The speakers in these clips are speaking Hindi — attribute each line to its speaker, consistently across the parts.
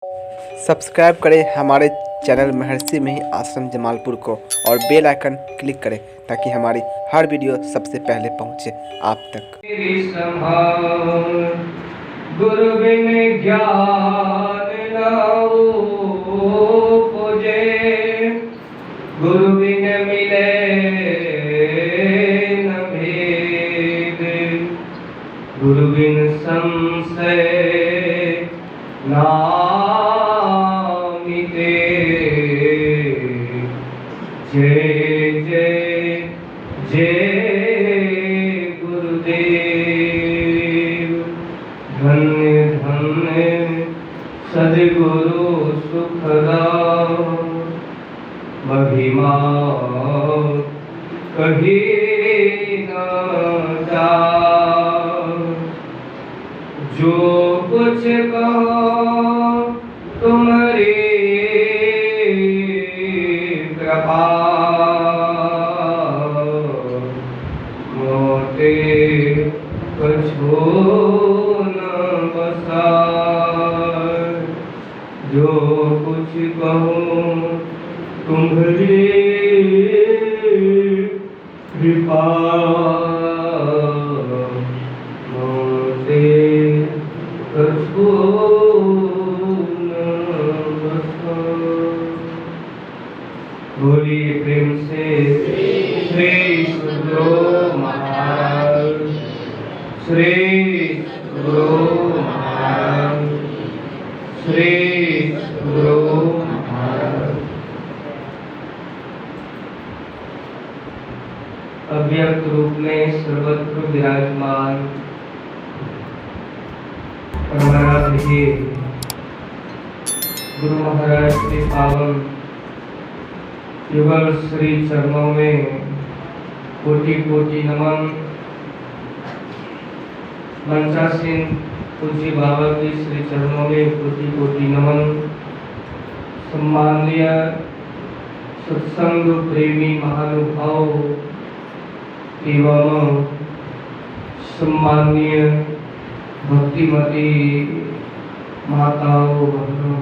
Speaker 1: सब्सक्राइब करें हमारे चैनल महर्षि मिहिर आश्रम जमालपुर को और बेल आइकन क्लिक करें ताकि हमारी हर वीडियो सबसे पहले पहुंचे आप तक।
Speaker 2: गुरु बिन ज्ञान न उपजे, गुरु बिन मिले न भेद, गुरु बिन संशय ना मिटे। जय जय जय गुरुदेव, धन्य धन्य सद्गुरु सुखदाम, महिमा कही न जाए। जो कुछ कहो तुम्हारी कृपा, मोटे कछो न बसाए। जो कुछ कहूँ तुम्हारी कृपा, मोटे कछो न बसाए। बोलिए प्रेम से श्री गुरु महाराज, श्री गुरु महाराज, श्री गुरु महाराज। अव्यक्त रूप में सर्वत्र विराजमान परमाराध्य गुरु महाराज के पावन युगल श्री चरणों में कोटि कोटि नमन। मंचासीन पूज्य बाबा के श्री चरणों में कोटि कोटि नमन। सम्माननीय सत्संग प्रेमी महानुभाव एवं सम्माननीय भक्तिमती माताओं बहनों,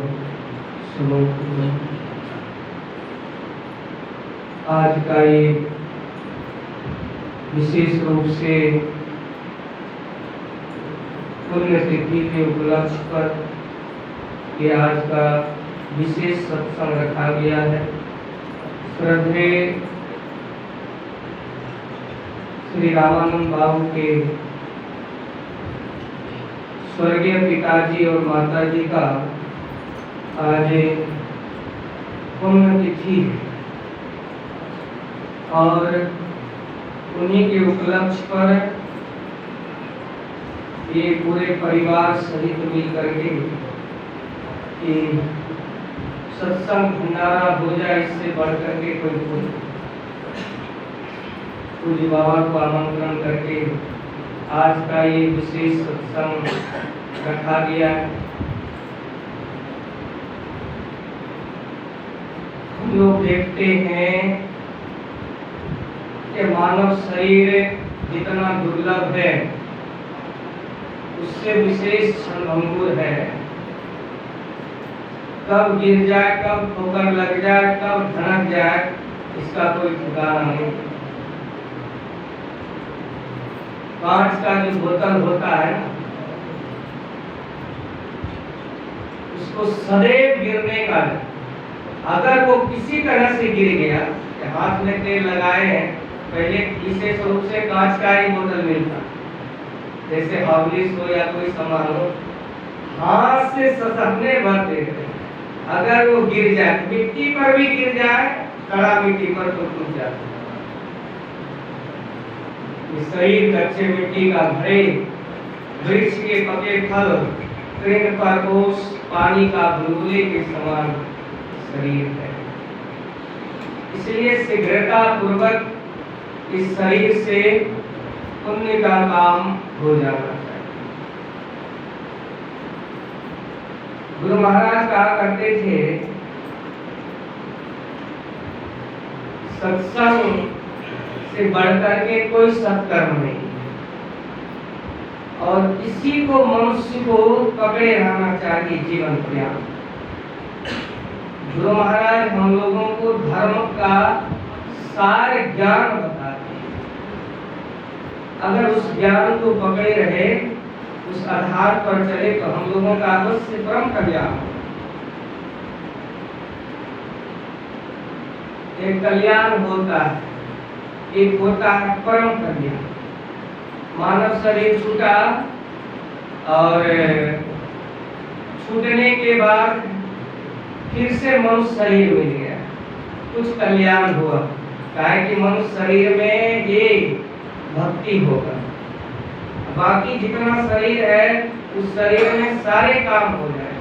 Speaker 2: समूह, आज का ये विशेष रूप से पुण्यतिथि के उपलक्ष्य पर ये आज का विशेष सत्संग रखा गया है। श्रद्धेय श्री रामानंद बाबू के स्वर्गीय पिताजी और माताजी का आज पुण्यतिथि है और उन्हीं के उपलक्ष्य पर ये पूरे परिवार सहित मिलकर के कि सत्संग भंडारा हो जाए, इससे बढ़कर के कोई पूज्य बाबा को आमंत्रण करके आज का ये विशेष सत्संग रखा गया है। हम लोग देखते हैं कि मानव शरीर जितना दुर्लभ है उससे विशेष क्षणभंगुर है। कब गिर जाए, कब ठोकर लग जाए, कब धड़क जाए, इसका कोई ठिकाना नहीं। कांच का जो बोतल होता है उसको सदैव गिरने का, अगर वो किसी तरह से गिर गया, हाथ में तेल लगाए हैं, पहले विशेष रूप से कांच का ही बोतल मिलता, जैसे हॉर्लिक्स हो या कोई सामान हो, हाथ से सटकने भर देते। अगर वो गिर जाए, मिट्टी पर भी गिर जाए, कड़ा मिट्टी पर तो टूट जाता। शरीर कच्चे मिट्टी का घड़े, वृक्ष के पके फल, तृण पर ओस, पानी का बुलबुले के समान शरीर है। इसलिए शीघ्रता पूर्वक इस शरीर से पुण्य का काम हो जाना चाहिए। गुरु महाराज कहा करते थे, सत्संग से बढ़कर के कोई सत्कर्म नहीं, और इसी को मनुष्य को पकड़े रहना चाहिए जीवन पर्यंत। गुरु महाराज हम लोगों को धर्म का सारे ज्ञान बताते हैं। अगर उस ज्ञान को पकड़े रहे, उस आधार पर चले तो हम लोगों का अवश्य परम कल्याण हो। एक कल्याण होता है, एक होता है परम कल्याण। मानव शरीर छूटा और छूटने के बाद फिर से मनुष्य शरीर मिल गया, कुछ कल्याण हुआ। काहे कि मनुष्य शरीर में एक भक्ति होगा, बाकी जितना शरीर है उस शरीर में सारे काम हो जाए,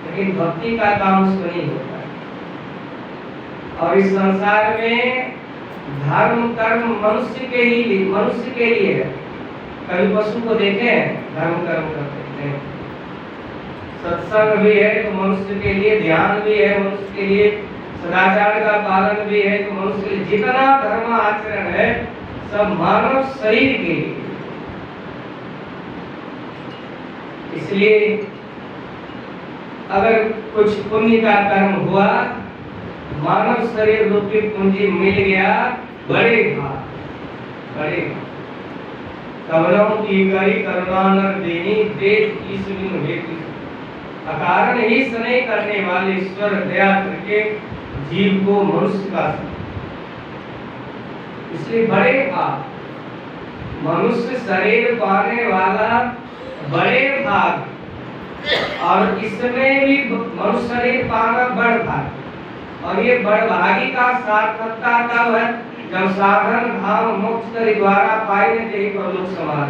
Speaker 2: लेकिन भक्ति का काम उसको नहीं होता। और इस संसार में धर्म कर्म मनुष्य के लिए है। कभी पशु को देखें धर्म कर्म करते हैं, सत्संग भी है तो मनुष्य के लिए, ध्यान भी है मनुष्य के लिए, सदाचार का पालन भी है तो मनुष्य के लिए। जितना धर्म आचरण है सब मानव शरीर के लिए। इसलिए अगर कुछ पुण्य का कर्म हुआ, मानव शरीर रूपी पूंजी मिल गया, बड़े बड़े कवनों की करी करुणा नर देनी, देश की सुनिन हेतु अकारण ही स्नेह करने वाले ईश्वर दया करके जीव को मनुष्य का, इसलिए बड़े भाग मनुष्य शरीर पाने वाला बड़े भाग, और इसमें भी मनुष्य शरीर पाना बड़ भाग। और ये बड़भागी का सार्थकता तब है जब साधन भाव मोक्ष के द्वारा पाए नहीं परलोक समान।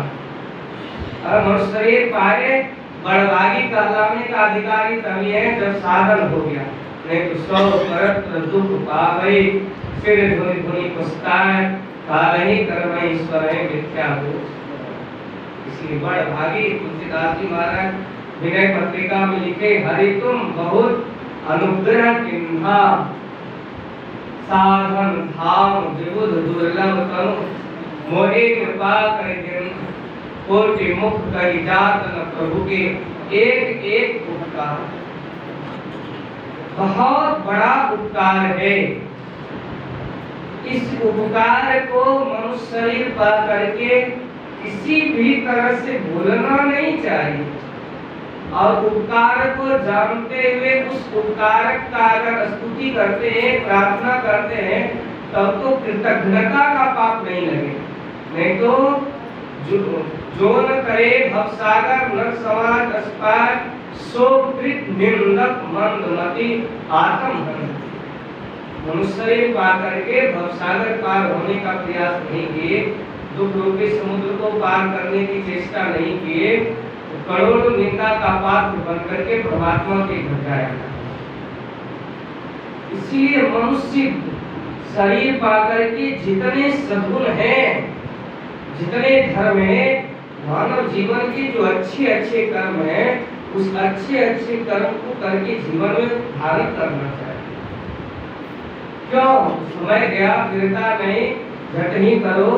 Speaker 2: और मनुष्य शरीर पाए बड़भागी कहलाने का अधिकारी तभी है जब साधन हो गया, नहीं तो सौ परत दुख पावे फिर धुनि धुनि पछताए, काल ही कर्म ईश्वर है मिथ्या हो। इसलिए बड़भागी तुलसीदास जी महाराज विनय पत्रिका में लिखे, हरि तुम बहुत अनुग्रह किन्हा, साधन धाम विबुध दुर्लभ तनु, मोहे कृपा कर दिन, कोटि मुख कहि जात न प्रभु के एक एक उपकार। बहुत बड़ा उपकार है। इस उपकार को मनुष्य शरीर पा करके किसी भी तरह से भूलना नहीं चाहिए, और उपकार को जानते हुए उस उपकार का अगर स्तुति करते हैं, प्रार्थना करते हैं, तब तो कृतज्ञता का पाप नहीं लगे। नहीं तो जो न करे भवसागर न समाज अस्पार, सो कृत निंदक मंदमति आत्महन। मनुष्य शरीर पा करके भवसागर पार होने का प्रयास नहीं किए, दुख रूपी समुद्र को पार करने की चेष्टा नहीं किए, करोड़ों निंदा का पात्र बन करके परमात्मा के घर जाया। इसलिए मनुष्य शरीर पाकर के जितने सद्गुण हैं, जितने धर्म हैं, मानव जीवन के जो अच्छे अच्छे कर्म हैं, उस अच्छे अच्छे कर्म को करके जीवन में धारण करना चाहिए। क्यों समय गया फिरता नहीं, झट ही करो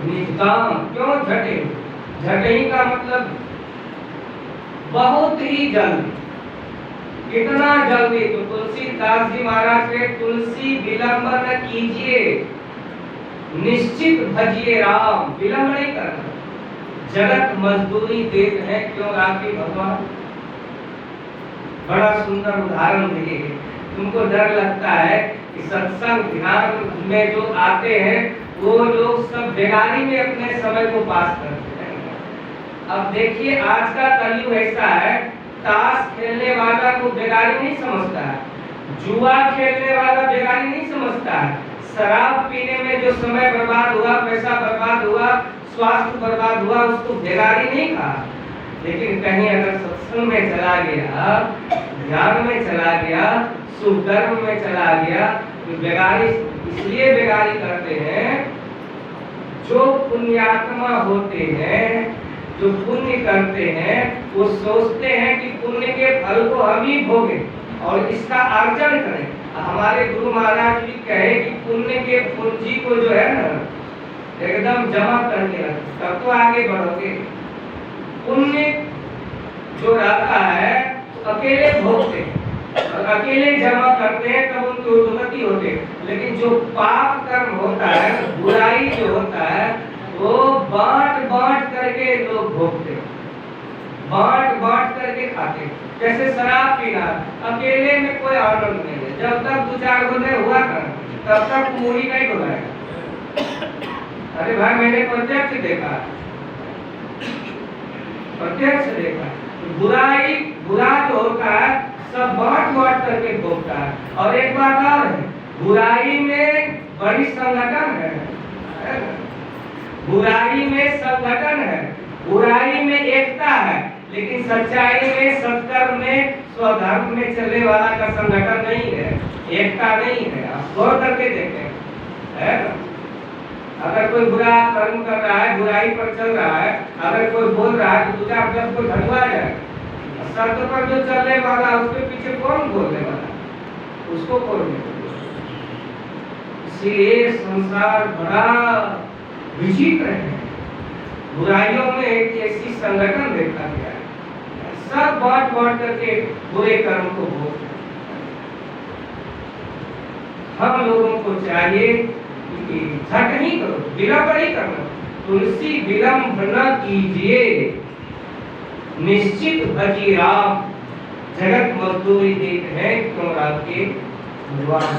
Speaker 2: निज काम। क्यों झटे? झटे ही का मतलब बहुत ही जल्दी। कितना जल्दी? तो तुलसीदास जी महाराज के तुलसी विलंब न कीजिए, निश्चित भजिए राम। विलंब नहीं करना। जगत मजदूरी देते हैं, क्यों राखी भगवान? बड़ा सुंदर उदाहरण दिए। तुमको डर लगता है कि सत्संग ध्यान में जो आते हैं वो लोग सब बेगारी में अपने समय को पास करते हैं। अब देखिए आज का कलयुग ऐसा है, ताश खेलने वाला को बेगारी नहीं समझता है, जुआ खेलने वाला बेगारी नहीं समझता है, शराब पीने में जो समय बर्बाद हुआ, पैसा बर्बाद हुआ, स्वास्थ्य बर्बाद हुआ, उसको बेगारी नहीं कहा। लेकिन कहीं अगर सत्संग में चला गया, ध्यान में चला गया, शुभ कर्म में चला गया, तो बेगारी इसलिए बेगारी करते हैं। जो पुण्यात्मा होते हैं, जो पुण्य करते हैं, वो सोचते हैं कि पुण्य के फल को हम ही भोगे और इसका अर्जन करें। हमारे गुरु महाराज भी कहे कि पुण्य के पूंजी को जो है ना एकदम जमा करके रखें, तब तो आगे बढ़ोगे। पुण्य जो रहता है तो अकेले भोगते हैं, और अकेले जमा करते हैं तब उनकी उन्नति होती है। लेकिन जो पाप कर्म होता है, बुराई जो होता है, वो बांट बांट करके लोग भोगते हैं, बांट बांट करके खाते हैं। जैसे शराब पीना, अकेले में कोई आनंद नहीं है। जब तक 2-4 घोले हुआ था तब तक मूड़ी नहीं डुलाएगा। अरे भाई मैंने प्रत्यक्ष देखा, प्रत्यक्ष देखा। बुराई, बुरा जो होता है सब बांट बांट करके भोगता है। और एक बात और है, बुराई में बड़ी संगठन है, बुराई में संगठन है, बुराई में एकता है, लेकिन सच्चाई में, सत्कर्म में, स्वधर्म में चलने वाला का संगठन नहीं है, एकता नहीं है। आप गौर करके देखें, है ना? अगर कोई बुरा कर्म कर रहा है, बुराई पर चल रहा है, अगर कोई बोल रहा है तो 2-4 को धनवा जाए, सत्य पर जो चलने वाला उसके पीछे कौन बोलने वाला, उसको बोलने। इसलिए संसार बड़ा विचित्र है। बुराइयों में एक ऐसी संगठन देखा गया है, सब बांट बांट करके बुरे कर्म को भोगते हैं। हम लोगों को चाहिए कि झट ही करो, विलंब नहीं करना। तुलसी विलंब न कीजिए, निश्चित भजी राम, जगत मजदूरी देते हैं क्यों रात के भगवान।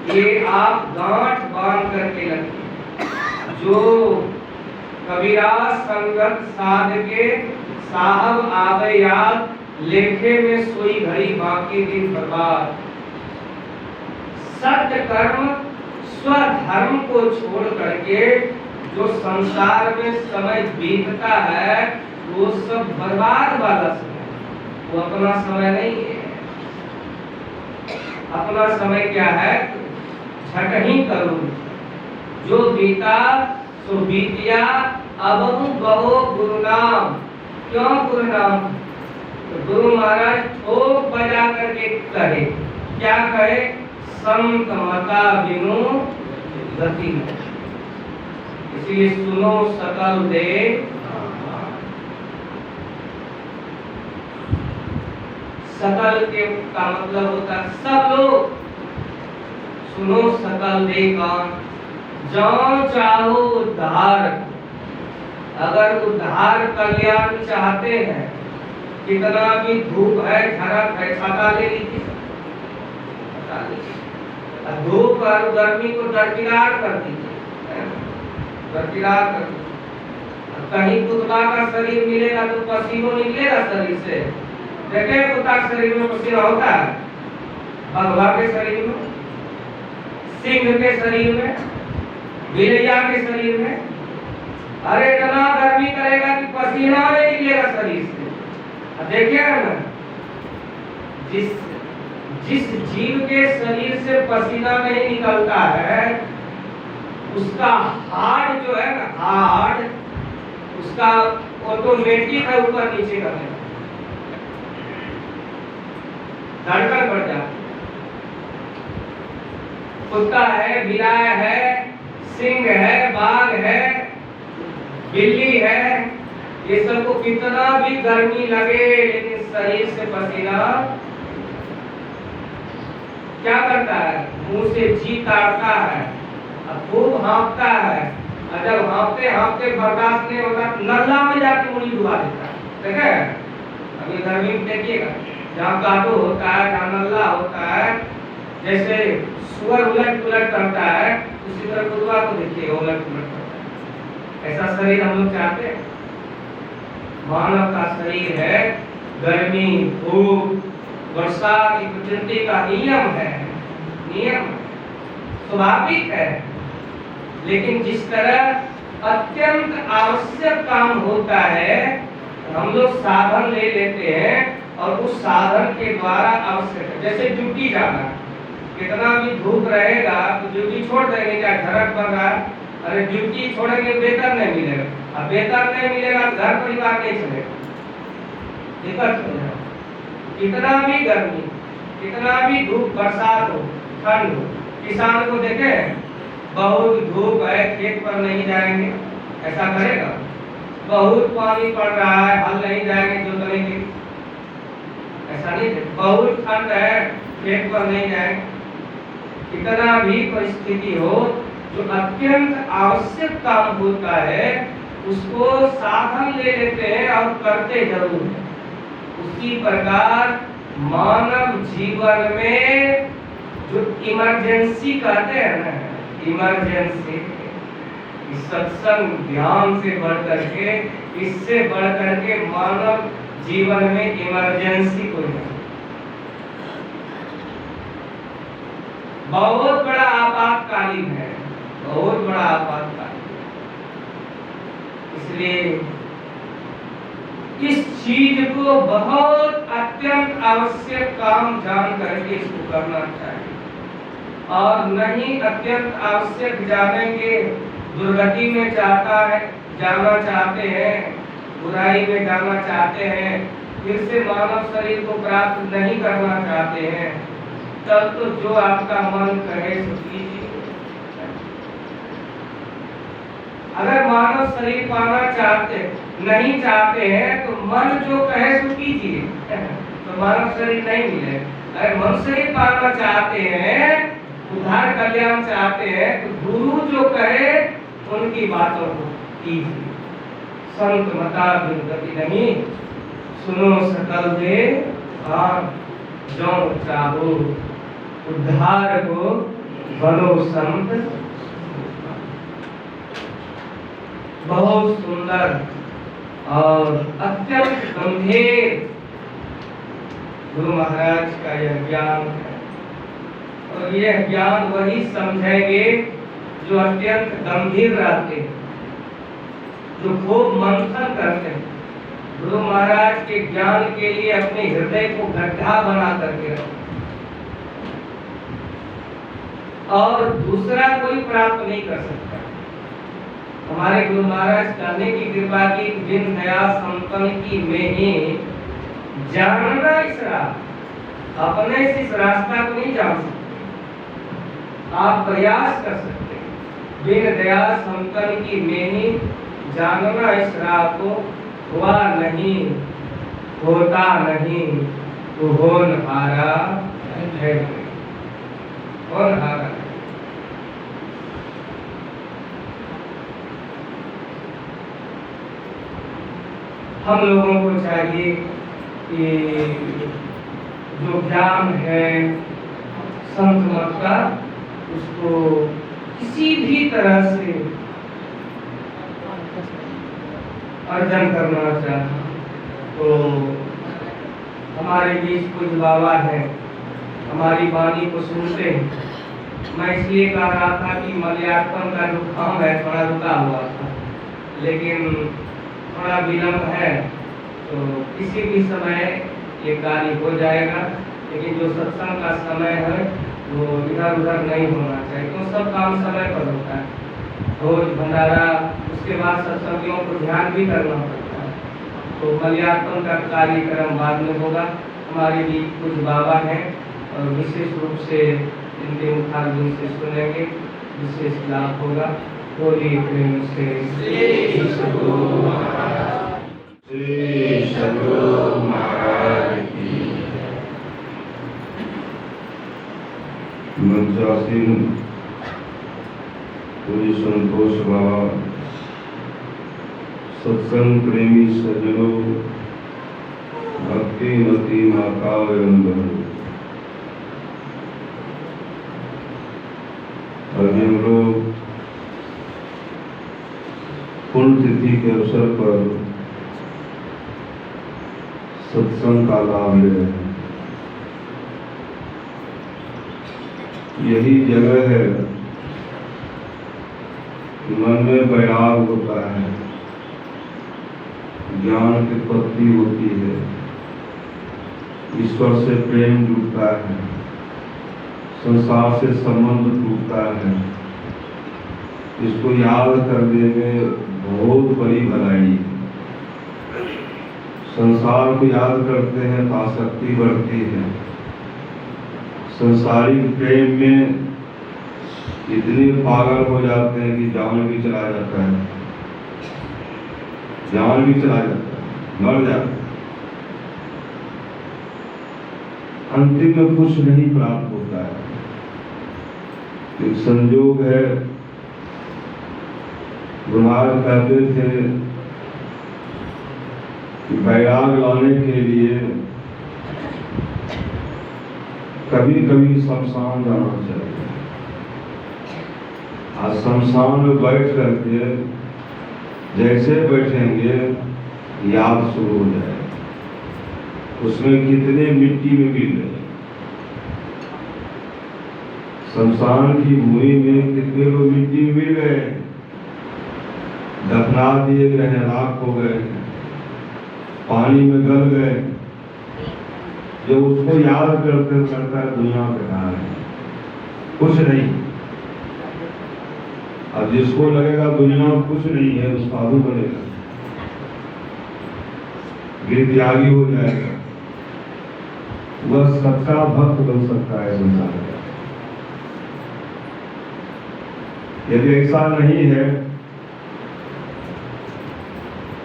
Speaker 2: ये आप गांठ बांध करके रखिए। जो कबीरा संगत साध के साहब आवे याद, लेखे में सोई घड़ी बाकी दिन बर्बाद। सत्य कर्म स्वधर्म को छोड़ करके जो संसार में समय बीतता है वो सब बर्बाद वाला समय, वो अपना समय नहीं है। अपना समय क्या है? झट ही करो, जो बीता सो बीतिया, अब बहो गुरु नाम। क्यों गुरु नाम? तो गुरु महाराज ठोक बजा करके कहे, क्या कहे? संत मता बिनु गति नहीं। इसलिए सुनो सकल दे, सकल के का मतलब होता है सब लोग। सुनो सकल दे कान, जो चाहो उद्धार। अगर उद्धार कल्याण चाहते हैं, कितना भी धूप है, झरक है, छाता ले लीजिए। धूप और गर्मी को दरकिनार कर दीजिए, दरकिनार कर दीजिए। कहीं कुत्ता का शरीर मिलेगा तो पसीनो निकलेगा शरीर से। देखे कुत्ता के शरीर में पसीना होता है, बगवा के शरीर में, सिंह के शरीर में, बिलैया के शरीर में। अरे इतना गर्मी करेगा कि पसीना नहीं निकलेगा शरीर से। देखिएगा ना, जिस जीव के शरीर से पसीना नहीं निकलता है, उसका हार्ट जो है ना, हार्ट उसका ऑटोमेटिक है ऊपर नीचे करने, धड़कन बढ़ जाती। कुत्ता है, बिलाय है, सिंह है, बाघ है, बिल्ली है, ये सबको कितना भी गर्मी लगे लेकिन शरीर से पसीना क्या करता है? मुंह से जी ताड़ता है, खूब हाँफता है, और जब हाँफते हाँफते बर्दाश्त नहीं होता नल्ला में जाके मुड़ी डुबा देता है। देखे अभी गर्मी में देखिएगा, जहाँ काटो होता है, जहाँ नल्ला होता है, जैसे सुअर उलट पुलट करता है, उसी तरह कुत्ता को देखिएगा उलट पुलट करता है। ऐसा शरीर हम लोग चाहते हैं? मानव का शरीर है, गर्मी, धूप, वर्षा की प्रकृति का नियम है, नियम स्वाभाविक है। लेकिन जिस तरह अत्यंत आवश्यक काम होता है, हम लोग साधन ले लेते हैं और उस साधन के द्वारा आवश्यक है। जैसे ड्यूटी जाना, कितना भी धूप रहेगा तो ड्यूटी छोड़ देंगे, क्या झरक बन रहा है? अरे ड्यूटी छोड़ेंगे वेतन नहीं मिलेगा, अब वेतन नहीं मिलेगा तो घर परिवार नहीं चलेगा, दिक्कत हो जाएगा। कितना भी गर्मी, कितना भी धूप, बरसात हो, ठंड हो, किसान को देखे बहुत धूप है, खेत पर नहीं जाएंगे, ऐसा करेगा? बहुत पानी पड़ रहा है, हल नहीं जाएंगे जोतने के, ऐसा नहीं है, बहुत ठंड है खेत पर नहीं जाए। कितना भी परिस्थिति हो, जो अत्यंत आवश्यक काम होता है उसको साधन ले लेते हैं और करते जरूर हैं। उसी प्रकार मानव जीवन में जो इमरजेंसी कहते हैं ना, इमरजेंसी, सत्संग ज्ञान से बढ़ करके, इससे बढ़ करके मानव जीवन में इमरजेंसी कोई नहीं। बहुत बड़ा आपातकालीन है, बहुत बड़ा आपातकालीन। इसलिए इस चीज को बहुत अत्यंत आवश्यक काम जान करके इसको करना चाहिए, और नहीं अत्यंत आवश्यक जानेंगे, दुर्गति में जाना चाहते हैं, बुराई में जाना चाहते हैं, फिर से मानव शरीर को प्राप्त नहीं करना चाहते हैं, तब तो जो आपका मन कहे सो कीजिए। अगर मानव शरीर पाना नहीं चाहते हैं तो मन जो कहे सो कीजिए, तो मानव शरीर नहीं मिले। अगर मन शरीर पाना चाहते हैं, उद्धार कल्याण चाहते हैं, तो गुरु जो कहे उनकी बातों को कीजिए। संत मता दुर्गति नहीं, सुनो सकल दे हाँ, जो चाहो उद्धार को बनो संत। बहुत सुंदर और अत्यंत गंभीर गुरु महाराज का यह ज्ञान है, और यह ज्ञान वही समझेंगे जो अत्यंत गंभीर रहते हैं, जो खूब मंथन करते हैं, गुरु महाराज के ज्ञान के लिए अपने हृदय को गड्ढा बना करके रखते, और दूसरा कोई प्राप्त नहीं कर सकता। हमारे गुरु महाराज करने की कृपा की दिन दया संतन की में ही जानना इस रास्ता, अपने से इस रास्ता को नहीं जान सकते, आप प्रयास कर सकते हैं। बिन दया संतन की में ही जानना इस राह को हुआ नहीं, होता नहीं, तो होन हारा है, होन हारा। हम लोगों को चाहिए कि जो ज्ञान है संत मत का, उसको किसी भी तरह से अर्जन करना चाहता, तो हमारे बीच कुछ बाबा हैं, हमारी वाणी को सुनते हैं। मैं इसलिए कह रहा था कि मलयार्पण का जो काम है थोड़ा रुका हुआ था, लेकिन थोड़ा विलम्ब है, तो किसी भी समय ये कार्य हो जाएगा। लेकिन जो सत्संग का समय है वो इधर उधर नहीं होना चाहिए, तो सब काम समय पर होता है, भोज भंडारा, उसके बाद सत्संगियों को ध्यान भी करना पड़ता है। तो मलयार्पण का कार्यक्रम बाद में होगा। हमारे भी कुछ बाबा हैं और विशेष रूप से इनके मुखारबिन से सुनेंगे, विशेष लाभ होगा। बोलिए प्रेम से श्री सद्गुरु महाराज की।
Speaker 3: मंचासीन पूज्य संतोष बाबा, सत्संग प्रेमी सज्जनों, भक्ति मती माता एवं बहनों, अभी हम लोग पुण्यतिथि के अवसर पर सत्संग का लाभ ले रहे हैं। यही जगह है कि मन में वैराग होता है, ज्ञान की उत्पत्ति होती है, ईश्वर से प्रेम जुड़ता है, संसार से संबंध टूटता है। इसको याद करने में बहुत बड़ी भलाई है। संसार को याद करते हैं तो आसक्ति बढ़ती है। संसारिक प्रेम में इतने पागल हो जाते हैं कि जान भी चला जाता है, जान भी चला जाता है, मर जाता है। अंतिम में कुछ नहीं प्राप्त होता है। एक संयोग है, गुरुनाथ कहते थे कि बैराग लाने के लिए कभी कभी शमशान जाना चाहिए। आज शमशान में बैठ करके जैसे बैठेंगे याद शुरू हो जाए, उसमें कितने मिट्टी में गिर गए। शमशान की भूमि में कितने लोग मिट्टी में मिल गए, दफना दिए गए हैं, राख हो गए, पानी में गल गए। जो उसको याद करते करता है दुनिया बेकार है, कुछ नहीं। अब जिसको लगेगा दुनिया में कुछ नहीं है, वो साधु बनेगा, गिर त्यागी हो जाएगा। वह सच्चा भक्त बन सकता है संसार में। यदि ऐसा नहीं है,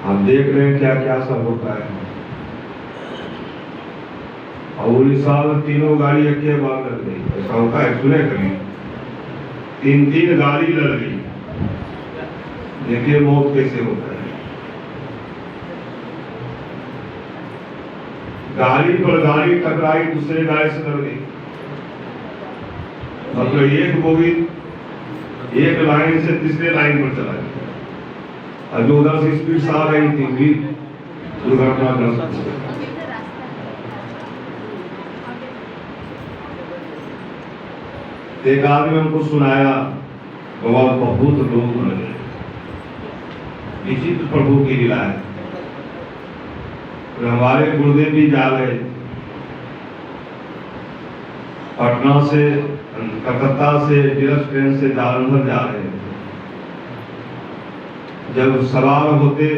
Speaker 3: हम देख रहे हैं क्या क्या सब होता है। और उड़ीसा में तीनों गाड़ी एक के बाद लग गई, ऐसा होता है, सुने कभी? तीन गाड़ी लड़ गई। देखिए मौत कैसे होता है। गाड़ी पर गाड़ी टकराई, दूसरे गाड़ी से लड़ गई। मतलब एक बोगी एक लाइन से तीसरे लाइन पर चला गया, और जो उधर से स्पीड से आ रही थी भी दुर्घटनाग्रस्त हो गई। एक आदमी हमको सुनाया, बहुत लोग मर गए, विचित्र प्रभु की लीला है। हमारे गुरुदेव भी जा रहे पटना से, कलकत्ता से डायरेक्ट ट्रेन से जालंधर जा रहे थे। जब सवार होते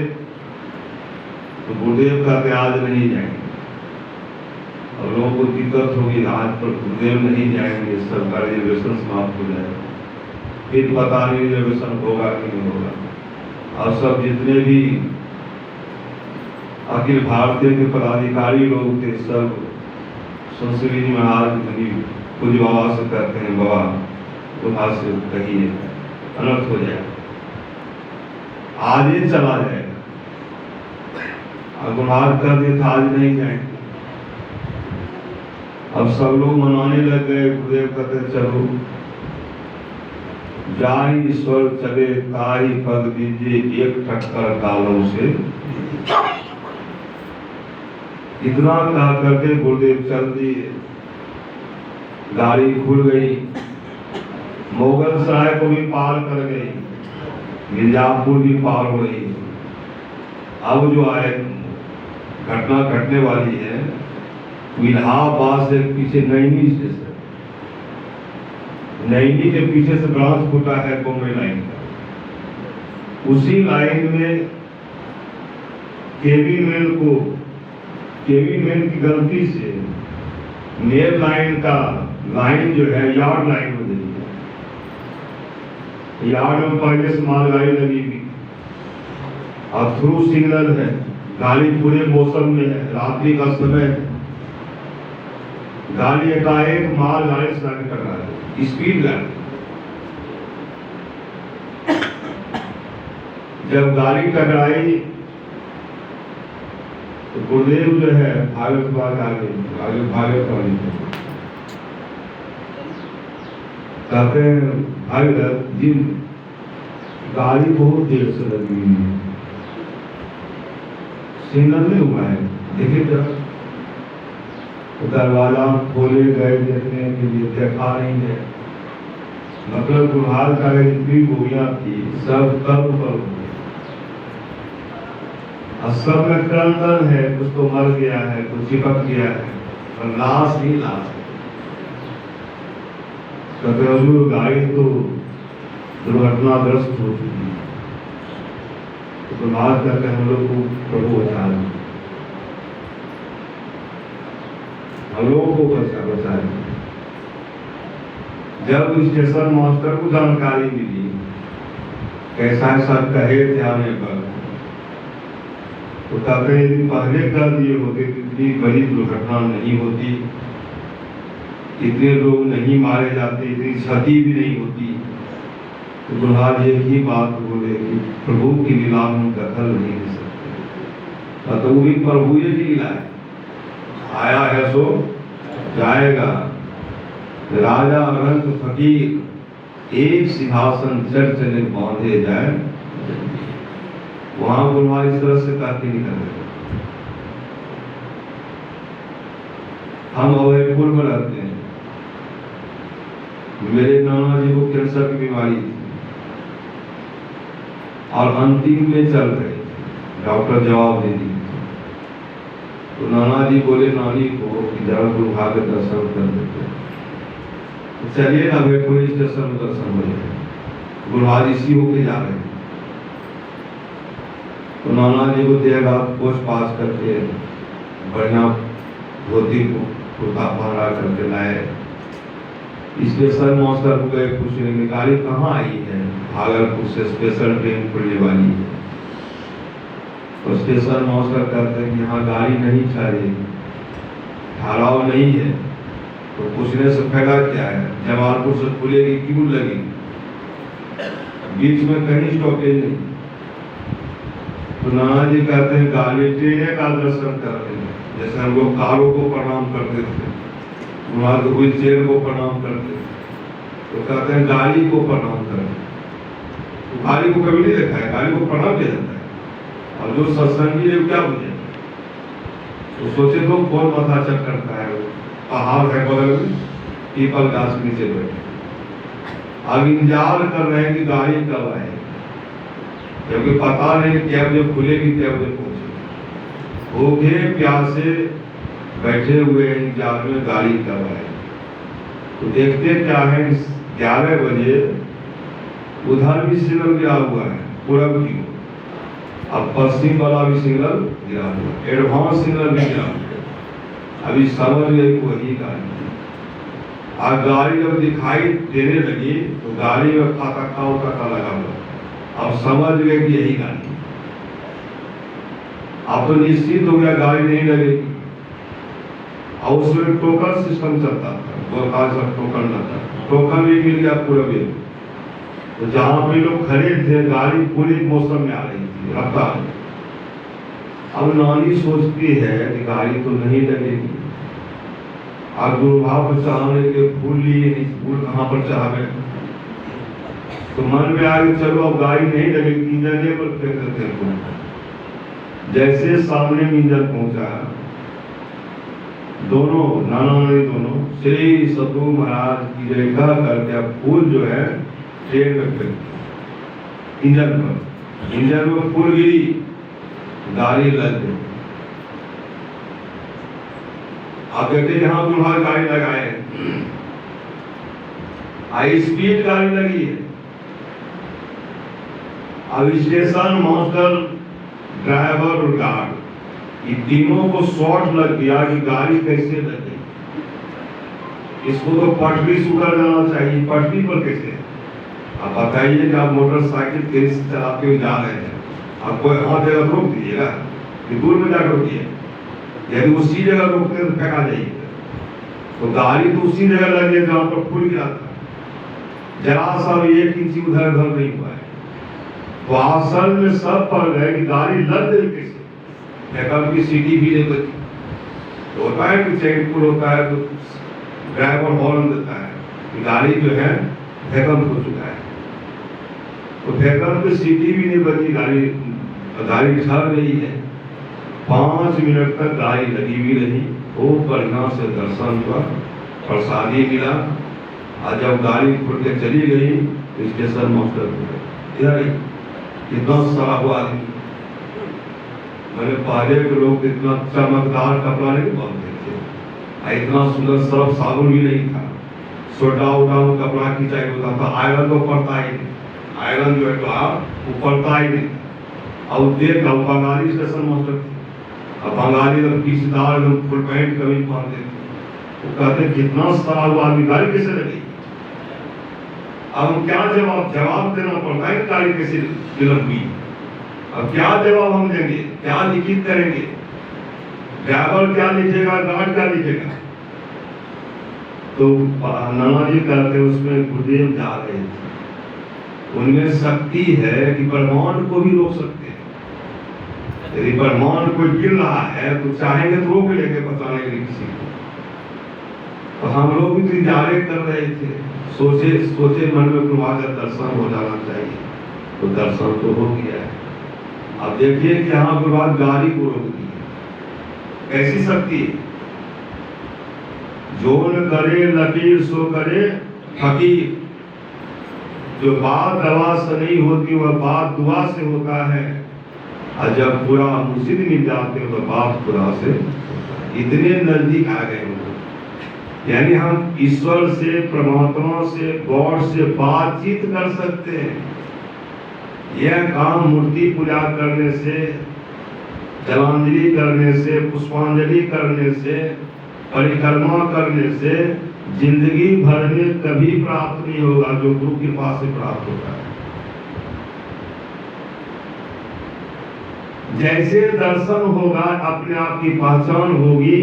Speaker 3: तो गुरुदेव कहते आज नहीं जाएंगे, और लोगों को दिक्कत होगी, आज पर गुरुदेव नहीं जाएंगे, सरकार रिजर्वेशन समाप्त हो जाएगा। फिर पता नहीं रिजर्वेशन होगा कि नहीं होगा। और सब जितने भी अखिल भारतीय के पदाधिकारी लोग थे, सब संस्कृति महाराज कुछ बाबा से कहते हैं, बाबा तुम्हारे से कहिए अनर्थ हो जाए, आज ही चला जाएगा। और गुरुनाथ कर दिया था आज नहीं जाएंगे। अब सब लोग मनाने लग गए। गुरुदेव कहते चलो जाई ईश्वर चले ताई पग दीजिए, एक टक्कर कालों से। इतना कहा करके गुरुदेव चल दिए। गाड़ी खुल गई, मोगल सराय को भी पार कर गई, मिर्जापुर भी पार हो गई। अब जो आए घटना घटने वाली है, इलाहाबाद से पीछे नैनी स्टेशन, नैनी के पीछे से ब्रांच खुला है बॉम्बे लाइन का। उसी लाइन में केवी मेल की गलती से मेल लाइन का लाइन जो है यार्ड लाइन हो गई है। यार्ड में पहले से मालगाड़ी लगी हुई और थ्रू सिग्नल है, गाड़ी पूरे मौसम में है, रात्रि का समय है। गाड़ी एकाएक मालगाड़ी से आगे टकरा है, स्पीड गाड़ी। जब गाड़ी टकराई तो गुरुदेव जो है भागवत भागवत वाली कहते हैं, भागवत जी गाड़ी बहुत देर से लगी हुई है, सिग्नल नहीं हुआ है, देखिए जरा। दरवाजा खोले गए देखने के लिए, देखा नहीं है। मतलब गुरुहार का जितनी गोलियां थी सब तब पर, सब में क्रंदन है, कुछ तो मर गया है, कुछ चिपक गया है, और लाश ही लाश है। तो गाड़ी तो दुर्घटनाग्रस्त हो चुकी है। तो बात करके हम लोग को प्रभु बचा लें, हम लोगों को बचाए। जब स्टेशन मास्टर को जानकारी मिली कैसा ऐसा कहे थे आने पर, तो कहते यदि पहले कर दिए होते तो इतनी बड़ी दुर्घटना नहीं होती। इतने लोग नहीं मारे जाते, इतनी क्षति भी नहीं होती। तो महाराज एक ही बात बोले कि प्रभु की लीला में दखल नहीं दे सकते। तो वो भी प्रभु की लीला है, आया है सो जाएगा। राजा रंग फकीर एक सिंहासन चढ़ चले बांधे जाए, वहां गुरुवार इस तरह से कहते निकल गए। हम अवैपुर में रहते हैं, मेरे नाना जी को कैंसर की बीमारी थी और अंतिम में चल रहे, डॉक्टर जवाब दे दी। तो नाना जी बोले नानी को कि जरा गुरु भाग के दर्शन कर देते। तो चलिए ना अवैपुर स्टेशन में दर्शन हो जाए, गुरुवार इसी होके जा रहे हैं। तो नाना जी को देगा पोछ पाछ करके बढ़िया धोती को कुर्ता पहना करके लाए। स्पेशल मास्टर को गए पूछने की गाड़ी कहाँ आई है, भागलपुर से स्पेशल ट्रेन खुलने वाली है। तो स्पेशल मास्टर कहते हैं कि यहाँ गाड़ी नहीं चलेगी, ठहराव नहीं है। तो पूछने से फायदा क्या है, जमालपुर से खुलेगी क्यों लगी, बीच में कहीं स्टॉपेज नहीं। तो नाना जी कहते हैं गाड़ी ट्रेन का दर्शन करते हैं, जैसे हम लोग कारों को प्रणाम करते थे, वहां तो कोई चेयर को प्रणाम करते, तो कहते हैं गाड़ी को प्रणाम करते। तो गाड़ी को कभी नहीं देखा है, गाड़ी को प्रणाम किया जाता है। और जो सत्संगी है क्या बुझे, तो सोचे तो कौन माथा चक करता है, पहाड़ है बगल में, पीपल गाछ के नीचे बैठे, अब इंतजार कर रहे हैं कि गाड़ी कब आए, क्योंकि पता नहीं क्या बजे खुलेगी क्या बजे पहुंचे। भूखे प्यासे बैठे हुए इंतजार में गाड़ी कब आए। तो देखते क्या है, 11 बजे उधर भी सिग्नल गिरा हुआ है पूरब की, अब पश्चिम वाला भी सिग्नल गिरा हुआ है, एडवांस सिग्नल भी गिरा हुआ है। अभी समझ गई वही गाड़ी, और गाड़ी जब दिखाई देने लगी तो गाड़ी में फाटका लगा हुआ, अब समझ गए कि यही गाड़ी। अब तो निश्चित हो गया गाड़ी नहीं लगेगी। और उसमें टोकन सिस्टम चलता था, वो खास टोकन लगता, टोकन भी मिल गया पूरा भी। तो जहाँ पे लोग खड़े थे गाड़ी पूरी मौसम में आ रही थी रफ्तार। अब नानी सोचती है कि गाड़ी तो नहीं लगेगी, और गुरुभाव पर चढ़ाने के फूल लिए, फूल कहाँ पर चढ़ावे। तो मन में आया चलो अब गाड़ी नहीं लगेगी, इंजन पर फेंक देते हैं। जैसे सामने में इंजन पहुंचा, दोनों नाना नानी दोनों श्री सतगुरु महाराज की जय करके फूल जो है ट्रेन में फेंक, इंजन में फूल गिरी, गाड़ी लग गई। आप कहते यहाँ गुरुभाग गाड़ी लगाए, हाई स्पीड गाड़ी लगी है। अब स्टेशन मास्टर, ड्राइवर और गार्ड, ये तीनों को शॉर्ट लग गया कि गाड़ी कैसे लग गई। इसको तो पटरी से उतर जाना चाहिए, पटरी पर कैसे। अब बताइए कि आप मोटरसाइकिल तेज से चलाते हुए जा रहे हैं, आपको हर जगह रोक दीजिएगा कि दूर में जाकर रोकिए, यदि उसी जगह रोकते तो फेंका जाइए। तो गाड़ी तो उसी जगह लगी है जहाँ पर फूल गिरा था, जरा सा 1 इंच उधर उधर नहीं हुआ है। तो असल में सब पड़ गए कि गाड़ी लग गई कैसे, फेंकल की सीटी भी नहीं बची। तो होता है कि चेक पुल होता है तो ड्राइवर हॉर्न देता है कि गाड़ी जो है फेंकल हो चुका है। तो फेंकल की सीटी भी नहीं बची, गाड़ी ठहर गई है। 5 मिनट तक गाड़ी लगी हुई रही, खूब बढ़िया से दर्शन हुआ, प्रसादी मिला। और जब गाड़ी खुल के चली गई तो स्टेशन मास्टर इधर इतना सारा हुआ आदमी, मैंने पहले के लोग इतना चमकदार कपड़ा नहीं पहनते थे, इतना सुंदर सर्फ साबुन भी नहीं था, सोडा उडा कपड़ा खिंचाई होता था, आयरन तो पड़ता ही नहीं, आयरन जो है वो पड़ता ही नहीं। और देख बंगाली स्टेशन मास्टर थे, अब बंगाली तो पीसीदार फुल पैंट कभी पहनते थे। वो कहते कितना सारा हुआ आदमी, गाड़ी कैसे लगी। अब क्या जवाब देना पड़ता है, गाड़ी कैसे लगी। अब क्या जवाब हम देंगे, क्या लिखित करेंगे, ड्राइवर क्या लिखेगा, गार्ड क्या लिखेगा। तो नाना जी कहते उसमें गुरुदेव जा रहे थे। उनमें शक्ति है कि ब्रह्मांड को भी रोक सकते हैं। यदि ब्रह्मांड कोई गिर रहा है तो चाहेंगे तो रोक लेंगे, बताने के लिए किसी को। तो हम लोग भी तो इंतजार कर रहे थे, सोचे सोचे मन में प्रभा का दर्शन हो जाना चाहिए, तो दर्शन तो हो गया है। अब देखिए कि यहाँ के बाद गाड़ी को रोक दी, कैसी शक्ति है। जो न करे लकीर सो करे फकीर। जो बात दवा से नहीं होती वह बात दुआ से होता है, और जब पूरा मुर्शिद मिल जाते हो तो बात खुदा से। इतने नजदीक आ गए हम लोग, यानी हम ईश्वर से, परमात्मा से, गॉड से बातचीत कर सकते हैं। यह काम मूर्ति पूजा करने से, जलांजलि करने से, पुष्पांजलि करने से, परिक्रमा करने से जिंदगी भर में कभी प्राप्त नहीं होगा, जो गुरु के पास से प्राप्त होता है। जैसे दर्शन होगा अपने आप की पहचान होगी,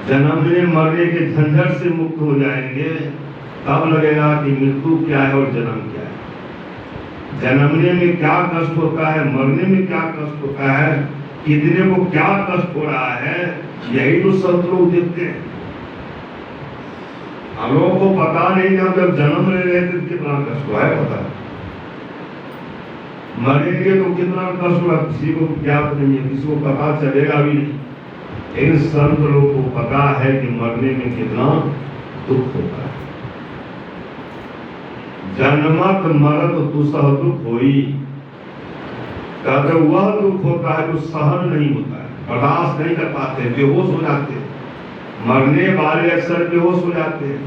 Speaker 3: जन्मने मरने के झंझट से मुक्त हो जाएंगे, तब लगेगा कि मृत्यु क्या है और जन्म क्या है। जन्मने में क्या कष्ट होता है, मरने में क्या कष्ट होता है, कितने को क्या कष्ट हो रहा है, यही तो सब लोग देखते हैं। हम लोगों को पता नहीं, हम जब जन्म ले रहे थे कितना कष्ट हुआ है पता है, मरेंगे तो कितना कष्ट हुआ किसी को ज्ञात नहीं है, किसी को पता चलेगा भी नहीं। इन संत लोगों को पता है कि मरने में कितना दुख होता है। जन्मत मरत दुसह दुख होई, कहते वह दुख होता है जो सहन नहीं होता है, बर्दाश्त नहीं कर पाते, बेहोश हो जाते हैं। मरने वाले अक्सर बेहोश हो जाते हैं,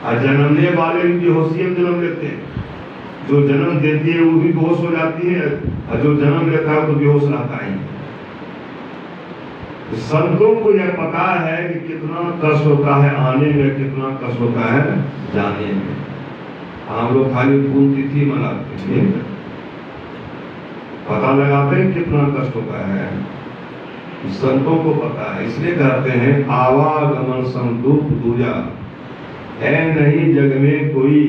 Speaker 3: और जन्मने वाले भी बेहोशी में जन्म लेते हैं। जो जन्म देती है वो भी बेहोश हो जाती है, और जो जन्म लेता है वो तो बेहोश रहता ही। संतों को यह पता है कि कितना कष्ट होता है आने में, कितना कष्ट होता है जाने में। हम लोग खाली पुण्यतिथि मनाते हैं, पता लगाते हैं कितना कष्ट होता है, संतों को पता है। इसलिए कहते हैं आवागमन संदुख दूजा है नहीं जग में कोई,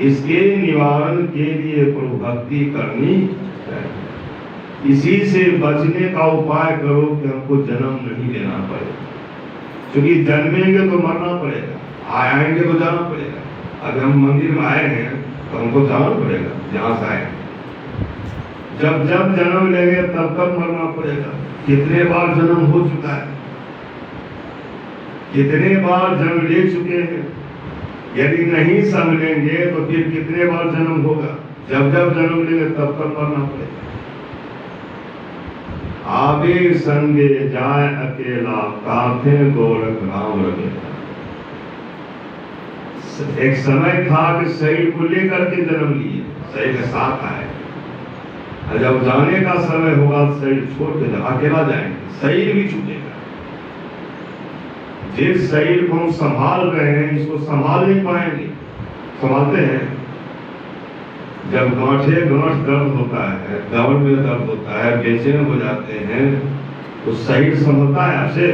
Speaker 3: इसके निवारण के लिए प्रभु भक्ति करनी चाहिए। इसी से बचने का उपाय करो कि हमको जन्म नहीं लेना पड़े, क्योंकि जन्मेंगे तो मरना पड़ेगा, आएंगे तो जाना पड़ेगा। अगर हम मंदिर में आए हैं तो हमको जाना पड़ेगा जहाँ से आए। जब जब जन्म लेंगे तब तक मरना पड़ेगा। कितने बार जन्म हो चुका है, कितने बार जन्म ले चुके हैं। यदि नहीं समझेंगे तो फिर कितने बार जन्म होगा। जब जब जन्म लेंगे तब तक मरना पड़ेगा। आवे संगे जाए अकेला, काथे गोरख राम लगे। एक समय था कि शरीर को लेकर के जन्म लिए, शरीर के साथ आए, और जब जाने का समय होगा शरीर छोड़ के अकेला जाएंगे, शरीर भी छूटेगा। जिस शरीर को हम संभाल रहे हैं इसको संभाल नहीं पाएंगे। संभालते हैं जब गांठे गांठ दर्द होता है, गांठ में दर्द होता है, बेचैन हो जाते हैं, तो शरीर संभलता है आपसे।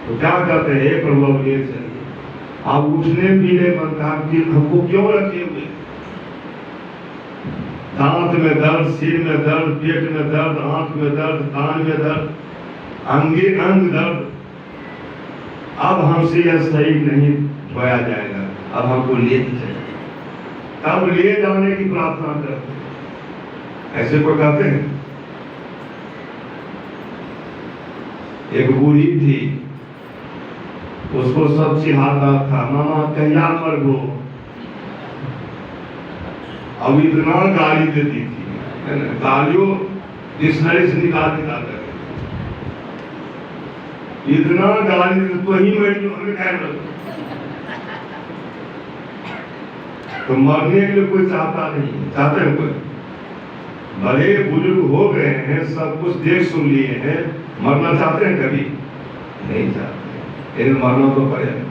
Speaker 3: तो क्या कहते हैं, प्रभु ये चाहिए, आप उठने भी नहीं बनता, हमको क्यों रखे हुए। दांत में दर्द, सिर में दर्द, पेट में दर्द, आंख में दर्द, कान में दर्द, अंगे अंग दर्द। अब हमसे यह शरीर नहीं धोया जाएगा, अब हमको ले चाहिए। तब ले जाने की प्रार्थना करते हैं। ऐसे को कहते हैं। एक बूढ़ी थी, उसको सब चिढ़ाता था, मामा कहिया मरबो। अब इतना गाली देती थी, गालियों डिक्शनरी से निकाल कर इतना गाली तो ही हमें क्या तो मरने के लिए कोई चाहता नहीं, चाहते हैं कोई। बड़े बुजुर्ग हो गए हैं, सब कुछ देख सुन लिए हैं, मरना चाहते हैं कभी नहीं चाहते, लेकिन मरना तो पड़ेगा।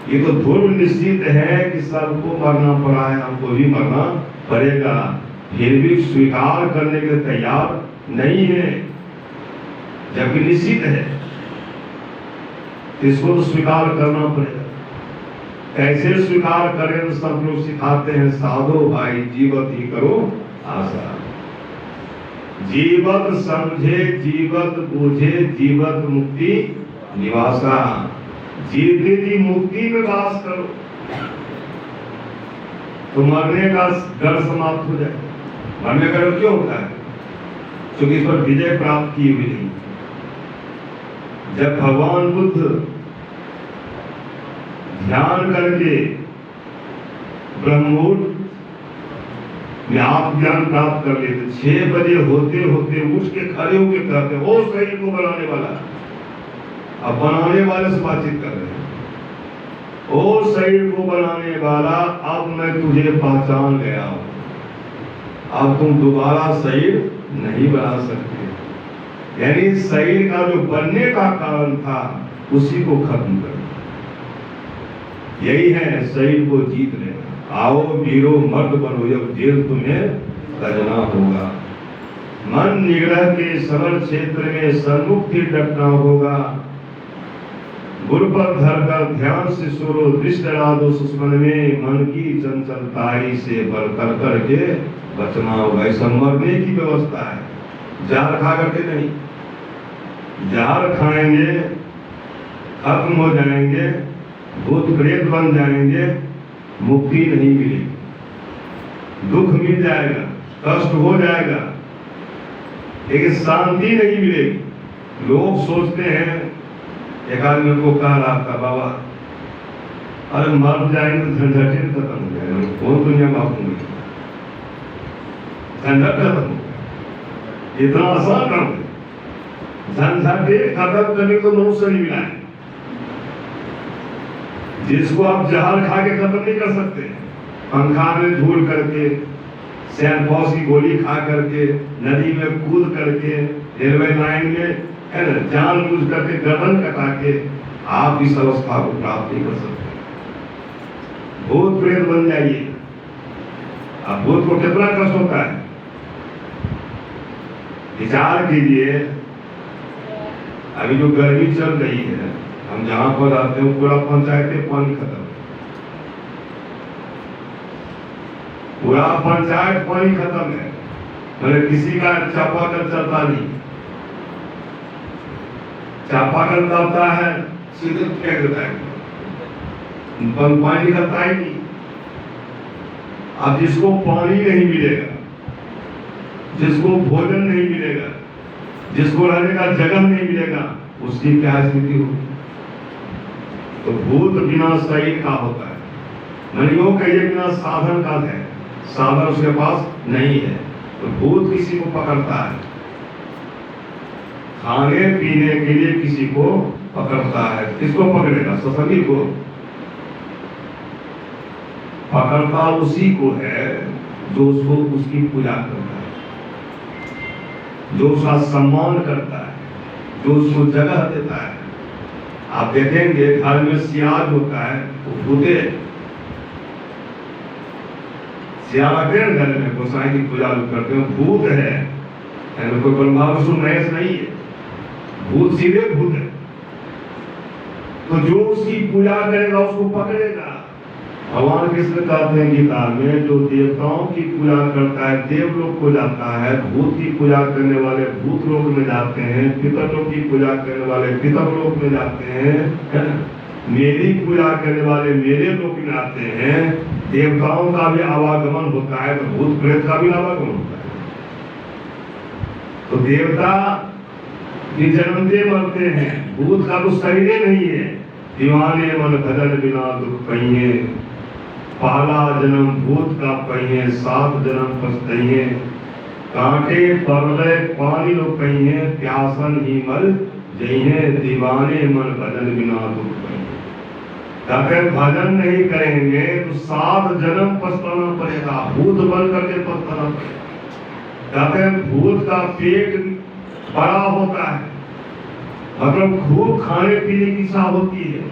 Speaker 3: ये तो ध्रुव निश्चित है कि सबको मरना पड़ा है, हमको भी मरना पड़ेगा, फिर भी स्वीकार करने के तैयार नहीं है, जबकि निश्चित है। इसको तो स्वीकार करना पड़ेगा। कैसे स्वीकार करें? तो सब लोग सिखाते हैं, साधो भाई जीवत ही करो आशा। जीवत समझे जीवत बूझे जीवत मुक्ति निवासा। जीवते जी मुक्ति में वास करो तो मरने का डर समाप्त हो जाए। मरने का डर क्यों होता है? क्योंकि इस पर विजय प्राप्त की हुई नहीं। जब भगवान बुद्ध ध्यान करके ब्रह्ममुहूर्त में आत्मज्ञान प्राप्त कर लेते, 6 बजे होते होते उठ के खड़े होके कहते, ओ शरीर को बनाने वाला, अब बनाने वाले से बातचीत कर रहे हैं, ओ शरीर को बनाने वाला, अब मैं तुझे पहचान गया हूं, अब तुम दोबारा शरीर नहीं बना सकते। यानी शरीर का जो बनने का कारण था उसी को खत्म कर। यही है शरीर को जीत लेना। आओ वीरो मर्द बनो, जब जेल तुम्हें सजना होगा। मन निग्रह के समर क्षेत्र में सन्मुक्ति डटना होगा। गुरु पर धर कर ध्यान से सुरो, दृष्ट डरा दो सुस्मन में, मन की चंचलताई से बरतर करके बचना होगा। ऐसा मरने की व्यवस्था है, जहर खा करके नहीं। जहर खाएंगे खत्म हो जाएंगे, भूत प्रेत बन जाएंगे, मुक्ति नहीं मिलेगी, दुख मिल जाएगा, कष्ट हो जाएगा, लेकिन शांति नहीं मिलेगी। लोग सोचते हैं, एक आदमी को कह रहा था, बाबा अरे मर जाएंगे तो झंझट खत्म हो जाएगा, कौन दुनिया में आपको झंझट खत्म हो गया। इतना आसान काम है, झंझट खत्म करने को मनुष्य नहीं मिला है। जिसको आप जहर खा के खत्म नहीं कर सकते, पंखा में झूल करके, सैनपॉस की गोली खा करके, नदी में कूद करके, रेलवे लाइन में है ना जानबूझ करके गर्दन कटा के आप इस अवस्था को प्राप्त नहीं कर सकते। भूत प्रेत बन जाइए। अब भूत को कितना कष्ट होता है विचार कीजिए। अभी जो गर्मी चल रही है, हम जहां पर रहते हैं पूरा पंचायत पानी खत्म, पूरा पंचायत पानी खत्म है। मतलब किसी का चापाकल चलता नहीं, चापाकल चलता है सीधे फेंक देता है, पानी निकलता ही नहीं। अब जिसको पानी नहीं मिलेगा, जिसको भोजन नहीं मिलेगा, जिसको रहने का जगह नहीं मिलेगा, उसकी क्या स्थिति होगी? तो भूत बिना शरीर का होता है, मनियों कहिए बिना साधन का है, साधन उसके पास नहीं है, तो भूत किसी को पकड़ता है, खाने पीने के लिए किसी को पकड़ता है। किसको पकड़ेगा? सत्संगी को पकड़ता उसी को है जो उसको उसकी पूजा करता है, जो उसका सम्मान करता है, जो उसको जगह देता है। आप देखेंगे घर में सियाज होता है, वो भूते सियाज घर में गोसाई की पूजा करते हैं, भूत है, कोई ब्रह्मा विष्णु महेश नहीं है, भूत सीधे भूत है। तो जो उसकी पूजा करेगा उसको पकड़ेगा। भगवान कृष्ण कहते हैं गीता में, जो देवताओं की पूजा करता है देवलोक को जाता है, भूत की पूजा करने वाले भूत लोक में जाते हैं, पितरलोक की पूजा करने वाले पितरलोक में जाते हैं, मेरी पूजा करने वाले मेरे लोक में आते हैं। देवताओं का भी आवागमन होता है, तो भूत प्रेत का भी आवागमन होता है। तो देवता भी जन्मते मरते हैं, भूत का तो शरीर नहीं है। दीवाने मन भजन बिना दुख पहिए, पहला जन्म भूत का पहिए, 7 जन्म पछताइए, कांटे परले पानी लो पहिए, प्यासन ही मर जइए, दीवाने मन भजन बिना दुख पहिए। अगर भजन नहीं करेंगे तो 7 जन्म पछताना पड़ेगा, भूत बन करके पछताना पड़ेगा। भूत का पेट बड़ा होता है, मतलब खूब खाने पीने की इच्छा होती है,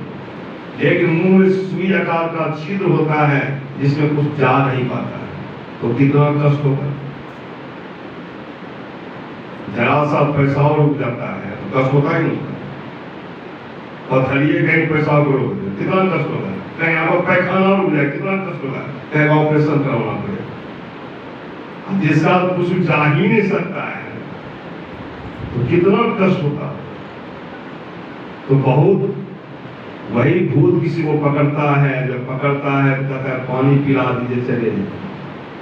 Speaker 3: लेकिन मुंह में सुई आकार का छिद्र होता है जिसमें कुछ जा नहीं पाता है, तो कितना कष्ट होगा। जरा सा पैसा रुक जाता है तो कष्ट होता ही नहीं होता। पथरिए कहीं पैसा को रोक दे, कितना कष्ट होगा। कहीं आपको पैखाना रुक जाए, कितना कष्ट होगा। कहीं ऑपरेशन करवाना पड़ेगा, जिसका कुछ जा ही नहीं सकता है, तो कितना कष्ट होता। तो बहुत वही भूत किसी को पकड़ता है, जब पकड़ता है तो कहता है पानी पिला दीजिए, चले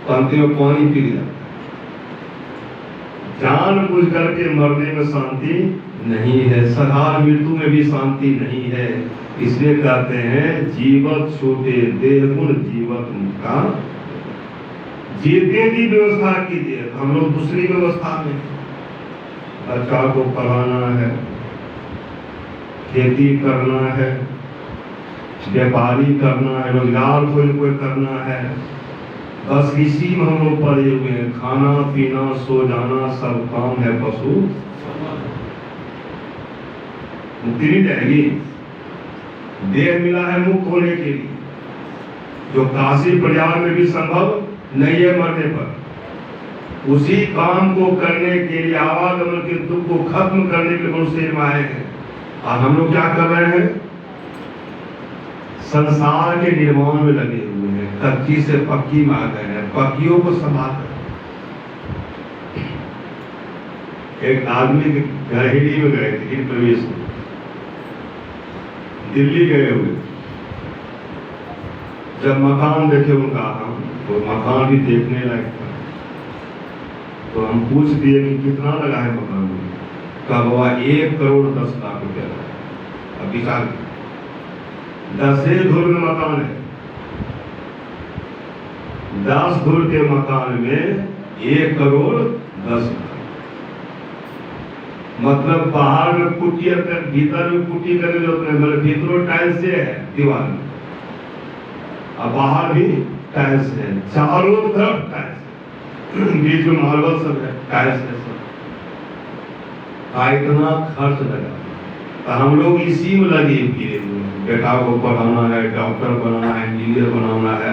Speaker 3: तो अंतिम में पानी पी लिया। जान बुझ करके मरने में शांति नहीं है, साधारण मृत्यु में भी शांति नहीं है। इसलिए कहते हैं जीवत छोटे देह गुण जीवत मुक्ता। जीते की व्यवस्था कीजिए, हम लोग दूसरी व्यवस्था में, बच्चा को पढ़ाना है, खेती करना है, व्यापारी करना है, रोजगार कोई करना है, बस इसी में हम लोग पड़े हुए हैं। खाना पीना सो जाना सब काम है पशु। मुक्ति नहीं जाएगी। देह मिला है मुक्त होने के लिए, जो काशी परिवार में भी संभव नहीं है मरने पर। उसी काम को करने के लिए, आवागमन के दुख को खत्म करने के लिए मनुष्य में आए हैं। और हम लोग क्या कर रहे हैं? संसार के निर्माण में लगे हुए हैं, कच्ची से पक्की में आ गए हैं, पक्कियों को संभाल। एक आदमी गरहेड़ी में गए थे, प्रवेश में दिल्ली गए हुए, जब मकान देखे उनका, तो मकान भी देखने लायक था। तो हम पूछ दिए कि कितना लगा है मकान में? कब? 1 करोड़ 10 लाख रुपया लगा। अब विचार 10 धुर में मकान है, 10 धुर के मकान में 1 करोड़ 10 लाख। मतलब बाहर में पुट्टी, भीतर में पुट्टी करने जो मतलब भीतर टाइल्स से है दीवार में, और बाहर भी टाइल्स है, चारों तरफ टाइल्स, बीच में मार्बल सब है, टाइल्स है सब। इतना खर्च लगा, तो हम लोग इसी में लगे फिरे हुए हैं। बेटा को पढ़ाना है, डॉक्टर बनाना है, इंजीनियर बनाना है,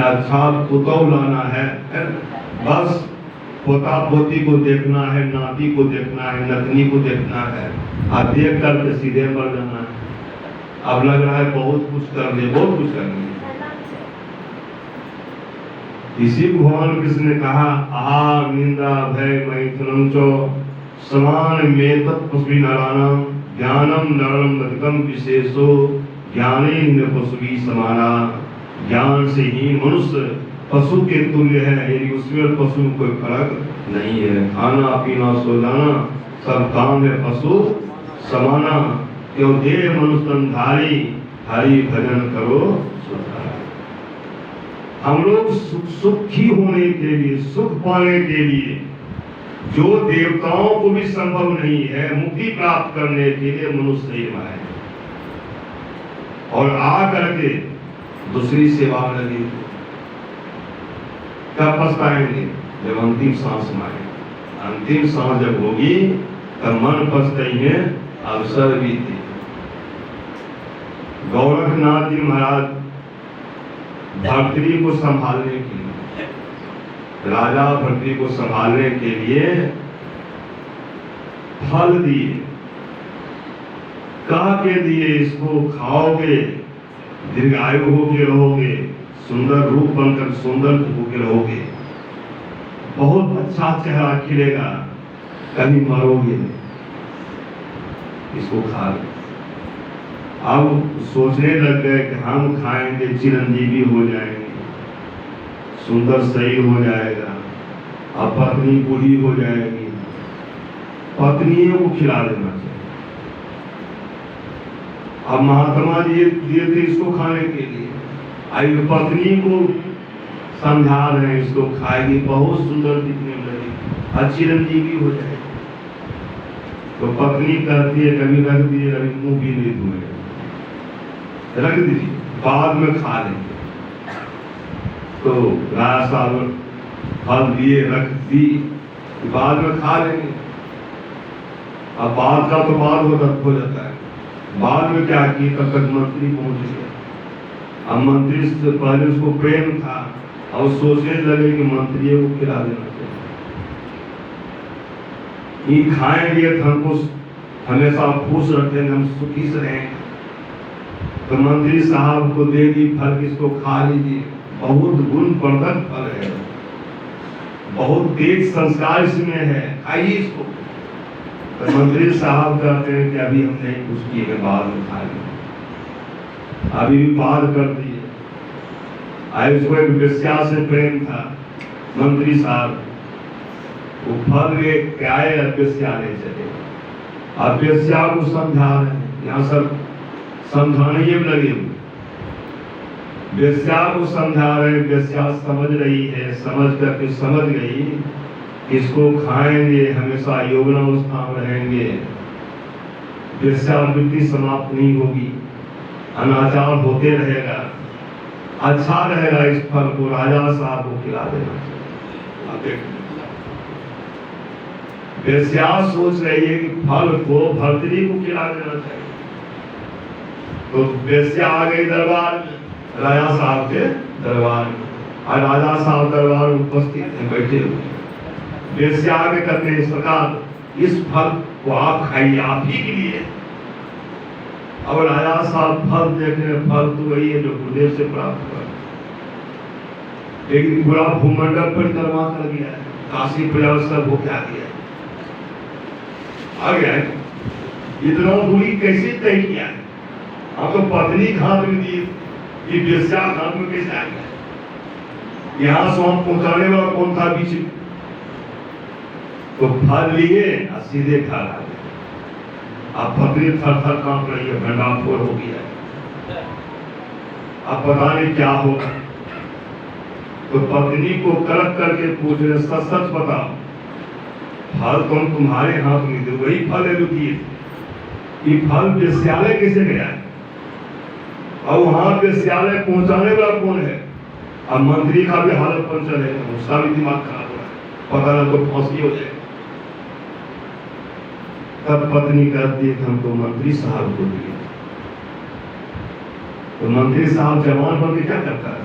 Speaker 3: अच्छा पुतौ लाना है, बस पोता पोती को देखना है, नाती को देखना है, नतनी को देखना है, और देख कर सीधे मर जाना है। अब लग रहा है बहुत कुछ कर ले, बहुत कुछ कर ले। इसी भगवान कृष्ण ने कहा, आहार निंदा भय मैथुनम चो समान में तत्पस्वी नारायणम ज्ञानम नरम अधिकम विशेषो ज्ञाने न पशुवी समाना। ज्ञान से ही मनुष्य पशु के तुल्य है, यानी उसमें पशु में कोई फर्क नहीं है। खाना पीना सो जाना सब काम है पशु समाना। क्यों देह मनुष्यधारी हरि भजन करो सुधारी। हम लोग सुखी होने के लिए, सुख पाने के लिए, जो देवताओं को भी संभव नहीं है, मुक्ति प्राप्त करने के लिए मनुष्य ही आए और आ करके दूसरी सेवा में लगे। कब पछताएंगे? जब अंतिम सांस मारे। अंतिम सांस जब होगी तब मन पछताएंगे, अवसर भी थे। गोरखनाथ जी महाराज भर्तृ को संभालने के लिए, राजा भर्तृ को संभालने के लिए फल दिए, कह के दिए इसको खाओगे दीर्घायु होके रहोगे, सुंदर रूप बनकर सुंदर होके रहोगे, बहुत अच्छा चेहरा खिलेगा, कभी मरोगे, इसको खा लो। अब सोचने लग गए कि हम खाएंगे चिरंजीवी हो जाएंगे, सुंदर शरीर हो जाएगा, अब पत्नी बूढ़ी हो जाएगी, पत्नी को खिला देना चाहिए। अब महात्मा जी दिए थे इसको खाने के लिए, आई पत्नी को समझा रहे हैं इसको खाएगी, बहुत सुंदर दिखने लगी, अच्छी रंजीवी हो जाएगी। तो पत्नी कहती है कभी रख दिए, कभी मुंह भी नहीं धोए, रख दीजिए बाद में खा लेंगे। तो राजा साहब फल दिए, रख दी, बाद में खा लेंगे। अब बाद का तो बाद हो जाता है। बाद में क्या की, तब तक मंत्री पहुंच गया। अब मंत्री से पहले उसको प्रेम था, और सोचने लगे कि मंत्री को खिला देना चाहिए, ये खाएंगे तो हमको हमेशा खुश रखेंगे, हम सुखी से रहेंगे। तो मंत्री साहब को दे दी फल, किसको खा लीजिए, बहुत गुणवर्धक फल है, बहुत तेज संस्कार इसमें है, खाइए इसको। तो मंत्री साहब कहते हैं कि अभी हम नहीं कुछ किए, बाद में खा लेंगे। अभी भी बात कर दिए। आज उसको एक वेश्या से प्रेम था, मंत्री साहब वो फल ले के आए, वेश्या ले चले। अब वेश्या को समझा रहे हैं, यहाँ सब समझाने में लगे हुए, वेश्या को समझा रहे, वेश्या समझ रही है, समझ करके समझ गई, इसको खाएंगे हमेशा यौवनावस्था में रहेंगे, वेश्यावृत्ति समाप्त नहीं होगी, अनाचार होते रहेगा, अच्छा रहेगा। इस फल को राजा साहब को खिला देना चाहिए। वेश्या सोच रही है कि फल को भर्तरी को खिला देना चाहिए। तो वेश्या आ गई दरबार में, राजा साहब के दरबार में, और राजा साहब दरबार में उपस्थित हैं, बैठे हुए। वेश्या आगे कहते हैं, सरकार इस फल को आप खाइए, आप ही के लिए। अब राजा साहब फल देखने, फल तो वही है जो गुरुदेव से प्राप्त हुआ, लेकिन पूरा भूमंडल परिक्रमा कर गया है, काशी प्रयाग सब हो क्या गया आ गया है। इतना दूरी कैसे तय किया है? अब तो पत्नी खाद में दी, ये वेश्या खाद में कैसे आ गया? यहाँ से हम पहुंचाने वाला कौन था बीच में? तो फल लिए और सीधे खा रहा है। अब पत्नी थर थर कांप रही है, भंडाफोड़ हो गया है, अब पता नहीं क्या होगा। तो पत्नी को कड़क करके पूछ रहे, सच सच बताओ, फल तुम तुम्हारे हाथ में दे, वही फल है जो दिए, ये फल वेश्यालय कैसे गया है? और वहां वेश्यालय पहुंचाने वाला कौन है? अब मंत्री का भी हालत पंचर है, उसका भी दिमाग खराब हो रहा है, पता ना तो फांसी हो जाए। तब पत्नी कहती है कि हमको मंत्री साहब को दिए। तो मंत्री साहब जवान बन के क्या करता है?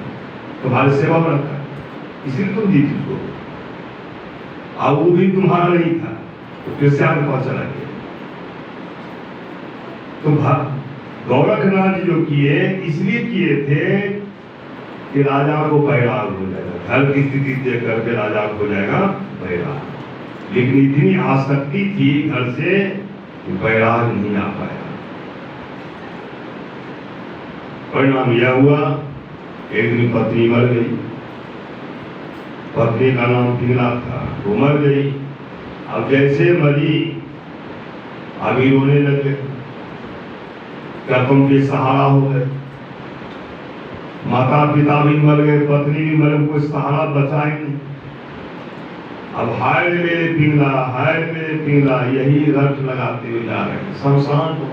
Speaker 3: तुम्हारी सेवा में रखा है, इसीलिए तुम दी थी उसको। अब वो भी तुम्हारा नहीं था, तो वेश्या के पास चला गया। तो गोरखनाथ जी जो किए, इसलिए किए थे कि राजा को बैराग हो जाएगा, घर की स्थिति देख करके राजा को हो जाएगा बैराग। लेकिन इतनी आसक्ति थी घर से कि बैराग नहीं आ पाया। परिणाम यह हुआ, एक दिन पत्नी मर गई। पत्नी का नाम पिंगला था, वो मर गई। अब जैसे मरी, अभी रोने लगे, क्या तुम के सहारा हो गए? माता पिता भी मर गए, पत्नी भी मर, कोई सहारा बचा ही नहीं। अब हाय मेरे पिंगला, हाय मेरे पिंगला, यही रट लगाते हुए जा रहे हैं, शमशान को।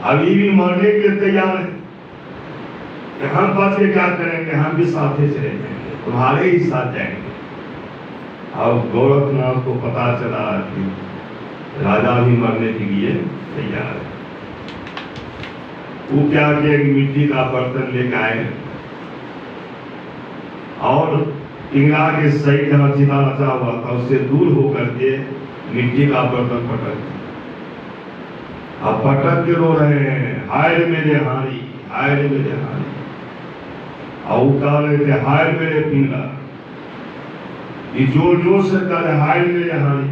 Speaker 3: अभी भी मरने के तैयार है कि हम बच के क्या करेंगे, हम भी साथे चले जाएंगे, तुम्हारे ही साथ जाएंगे। अब गोरखनाथ को पता चला कि राजा भी मरने के लिए तैयार है। वो क्या किया कि मिट्टी का बर्तन लेकर आए और पिंगला के सही जगह चिता रचा हुआ था, उससे दूर होकर के मिट्टी का बर्तन पटक, अब पटक के रो रहे हैं, हाय मेरे हारी, हाय मेरे हारी। और कह रहे थे, हाय मेरे पिंगला, ये जोर जोर से कह रहे, हाय मेरे हारी।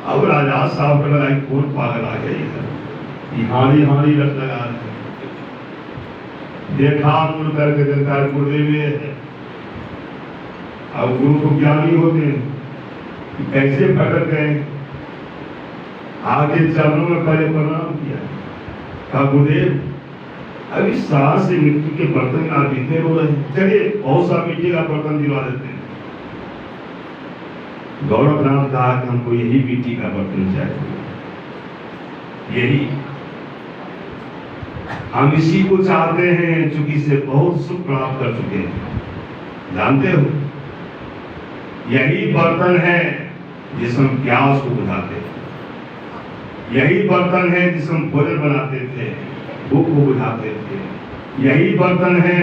Speaker 3: अब राजा साहब को लगा कौन पागल आ गया इधर, हारी हारी रट लगा रहे। देखा मुड़ करके देखा गुरुदेव है। अब गुरु को ज्ञानी होते हैं कि कैसे भटक गए, आगे चरणों में पहले प्रणाम किया, कहा गुरुदेव अभी सांस से मिट्टी के बर्तन आप इतने रो रहे हैं, चलिए बहुत सा मिट्टी का बर्तन दिलवा देते हैं। गोरखनाथ कहा कि हमको यही मिट्टी का बर्तन चाहिए, यही हम इसी को चाहते हैं, चूंकि इसे बहुत सुख प्राप्त कर चुके हैं। जानते हो, यही बर्तन है जिस हम प्यास को बुझाते हैं, यही बर्तन है जिस हम भोजन बनाते थे, भूख को बुझाते थे, यही बर्तन है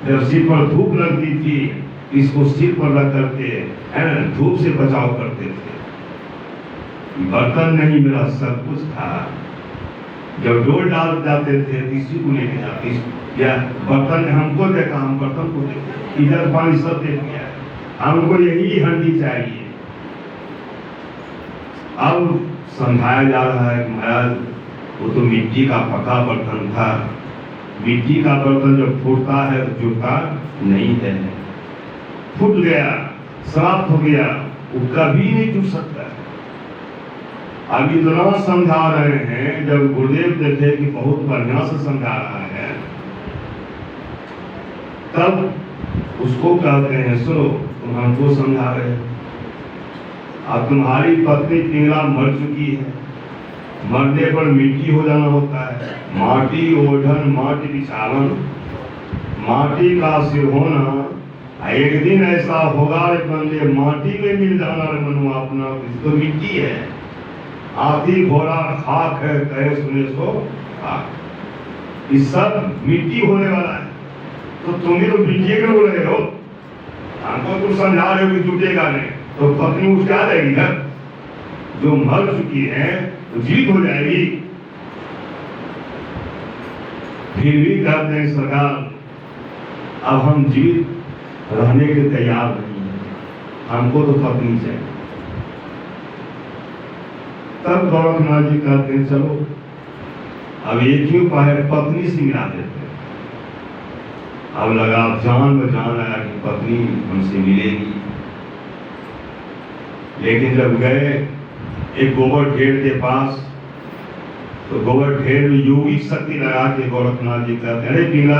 Speaker 3: जब सिर पर धूप लगती थी, इसको सिर पर रख करके धूप से बचाव करते थे। बर्तन नहीं, मेरा सब कुछ था। जब डोल डाल जाते थे किसी को लेके जाते या बर्तन हमको देखा, हम बर्तन को देखे, इधर पानी सब देख गया, हमको यही हंडी चाहिए। अब समझाया जा रहा है कि महाराज वो तो मिट्टी का पका बर्तन था, मिट्टी का बर्तन जब फूटता है तो जुड़ता नहीं है, फूट गया, समाप्त हो गया, वो कभी नहीं जुड़ सकता। अब इतना समझा रहे हैं, जब गुरुदेव देखे कि बहुत बढ़िया से समझा रहा है, तब उसको कहते हैं सुनो तुम हमको समझा रहे हो, अब तुम्हारी पत्नी पिंगला मर चुकी है, मरने पर मिट्टी हो जाना होता है, माटी ओढ़न माटी बिछावन, माटी का सिर होना, एक दिन ऐसा होगा रे बंदे माटी में मिल जाना रे मनुआ अपना, तो मिट्टी है, हाथी घोड़ा खाक है, कहे सुने सो खाक, ये सब मिट्टी होने वाला है। तो तुम ही तो मिट्टी के बोल रहे हो, हमको तुम समझा रहे हो कि जुटेगा नहीं, तो पत्नी उठ क्या जाएगी घर, जो मर चुकी है तो जीवित हो जाएगी। फिर भी कहते हैं सरकार अब हम जीवित रहने के तैयार नहीं है, हमको तो पत्नी चाहिए। तब गोरखनाथ जी कहते हैं चलो अब एक ही उपाय है, पत्नी से मिला देते हैं। अब लगा जान में जान आया कि पत्नी हमसे मिलेगी, लेकिन जब गए एक गोबर ढेर के पास, तो गोबर ढेर में योगिक शक्ति लगा के गोरखनाथ जी कहते हैं अरे पिंगला,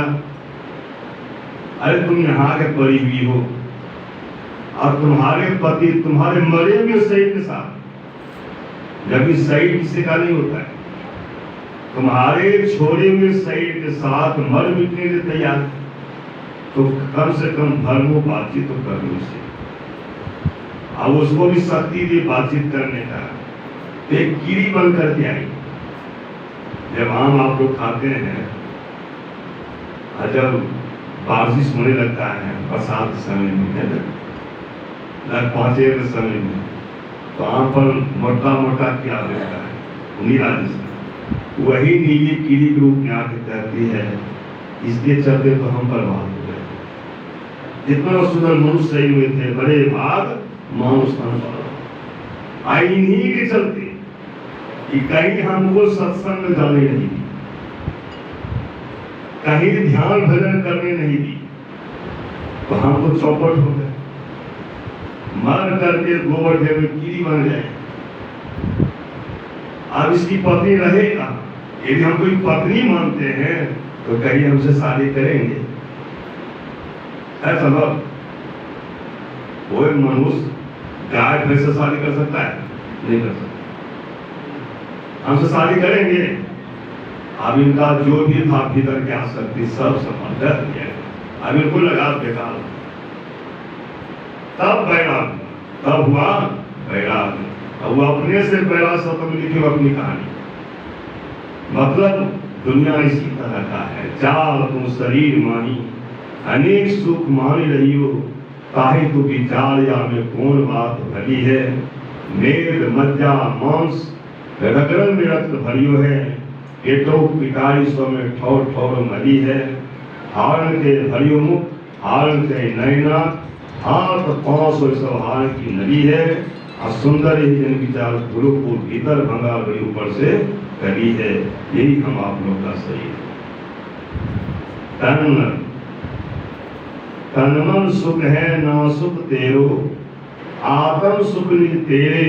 Speaker 3: अरे तुम यहाँ के परी हुई हो और तुम्हारे पति तुम्हारे मरे हुए शरीर के साथ, जबकि शरीर किसी का नहीं होता है, तुम्हारे छोड़े हुए शरीर के साथ मर मिटने के तैयार, तो कम से कम धर्मो बातचीत तो कर लो उससे। अब उसको भी शक्ति दी बातचीत करने का, तो एक कीड़ी बन करके आई। जब आम आप लोग खाते हैं, जब बारिश होने लगता है बरसात के समय में, लगपाचे के समय में, तो आम पर मोटा मोटा क्या होता है नीला जैसा, वही नीली कीड़ी के रूप में आके कहती है, इसके चलते तो हम बर्बाद हो गए। जितना सुंदर मनुष्य हुए थे, बड़े भाग मानुष आई इन्हीं के चलते कि कहीं हमको सत्संग में जाने नहीं दी, कहीं ध्यान भजन करने नहीं दी, तो हम तो चौपट हो गए, मर करके गोबर ढेर में कीड़ी बन जाए। अब इसकी पत्नी रहेगा, यदि हम कोई पत्नी मानते हैं तो कहीं हमसे शादी करेंगे, ऐसा बात कोई मनुष्य गाय भैंस से शादी कर सकता है? नहीं कर सकता। हमसे शादी करेंगे, अब इनका जो भी था भीतर की आसक्ति सब समझ गया, अब इनको लगा बेकार, तब बैराग, तब हुआ बैराग। अब वो अपने से बैराग स्वतंत्र लिखी अपनी कहानी, मतलब दुनिया इसी तरह का है, चाल तुम शरीर माही अनेक सुख मान रही हो, काहे तो विचार या में कौन बात भली है, मेद मज्जा मांस रगरल में रक्त भरियो है, पेटो पिटारी स्व में ठौर ठौर मली है, हारण के भरियो मुख हारण के नैना, हाथ पांव सो सब हारण की नदी है, और सुंदर ही जन विचार गुरु को भीतर भंगा बड़ी ऊपर से करी है। यही हम आप लोग का सही है। तन मन सुख है ना सुख तेरो, आत्म सुख निज तेरे,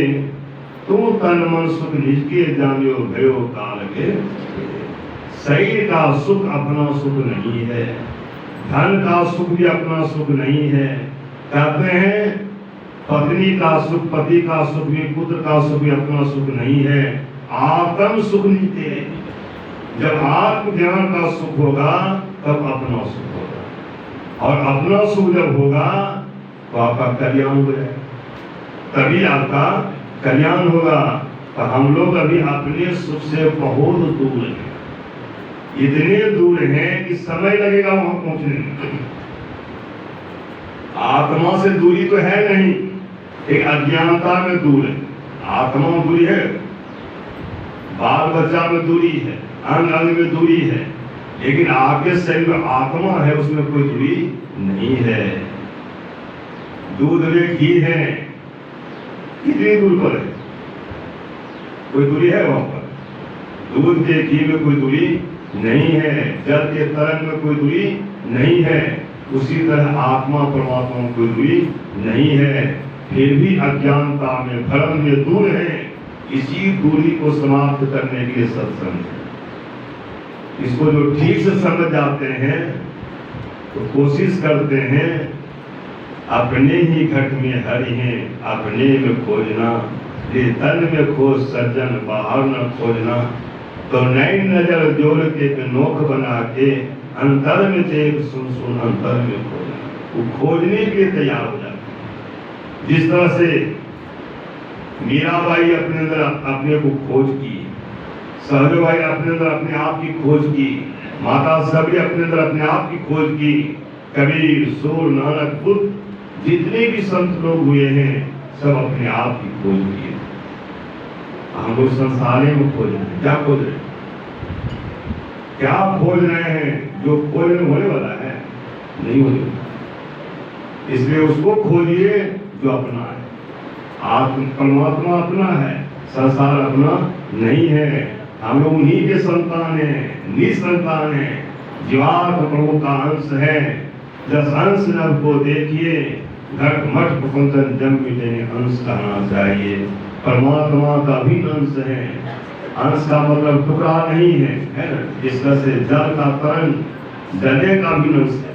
Speaker 3: तू तन मन सुख निज के जानियो भयो काल के। शरीर का सुख अपना सुख नहीं है, धन का सुख भी अपना सुख नहीं है। कहते हैं पत्नी का सुख, पति का सुख भी, पुत्र का सुख भी अपना सुख नहीं है, आत्म सुख नहीं तेरे। जब आत्म ज्ञान का सुख होगा तब अपना सुख होगा, और अपना सुख जब होगा तो आपका कल्याण हो जाएगा, तभी आपका कल्याण होगा। तो हम लोग अभी अपने सुख से बहुत दूर हैं, इतने दूर हैं कि समय लगेगा वहां पहुंचने में। आत्मा से दूरी तो है नहीं, एक अज्ञानता में दूर है, आत्मा में दूरी है, बाल बच्चा में दूरी है, अंग अंग में दूरी है, लेकिन आपके शरीर में आत्मा है, उसमें कोई दूरी नहीं है। दूध में घी है, कितनी दूर पर है? कोई दूरी है वहां पर? दूध के घी में कोई दूरी नहीं है, जल के तरंग में कोई दूरी नहीं है। उसी तरह आत्मा परमात्मा में कोई दूरी नहीं है, फिर भी अज्ञानता में भ्रम में दूर है। इसी दूरी को समाप्त करने के लिए सत्संग है। इसको जो ठीक से समझ जाते हैं तो कोशिश करते हैं अपने ही घट में हरि हैं, अपने में खोजना, ये तन में खोज सज्जन बाहर न खोजना। तो नई नजर जोड़ के नोक बना के अंतर में देख सुन सुन अंतर में खोजना, वो खोजने के लिए तैयार हो जाता है। जिस तरह से मीराबाई अपने अंदर अपने को खोज की, सहजबाई अपने अंदर अपने आप की खोज की, माता सबरी अपने अंदर अपने आप की खोज की, कबीर, सूर, नानक, बुद्ध, जितने भी संत लोग हुए हैं सब अपने आप की खोज किए। हम लोग संसार में खोज रहे हैं, क्या खोज रहे हैं? क्या खोज रहे हैं? जो खोजने होने वाला है नहीं होने, इसलिए उसको खोजिए जो अपना है। आत्म परमात्मा अपना है, संसार अपना नहीं है। हम लोग उन्हीं के संतान हैं, निसंतान हैं, जीवात्मा प्रभु का अंश है। जस अंश नभ को देखिए, घट मठ प्रपंचन जम मिटे अंश कहना चाहिए। परमात्मा का भी अंश है। अंश का मतलब टुकड़ा नहीं है, है ना? जिस तरह से जल का तरंग जले का भी अंश है,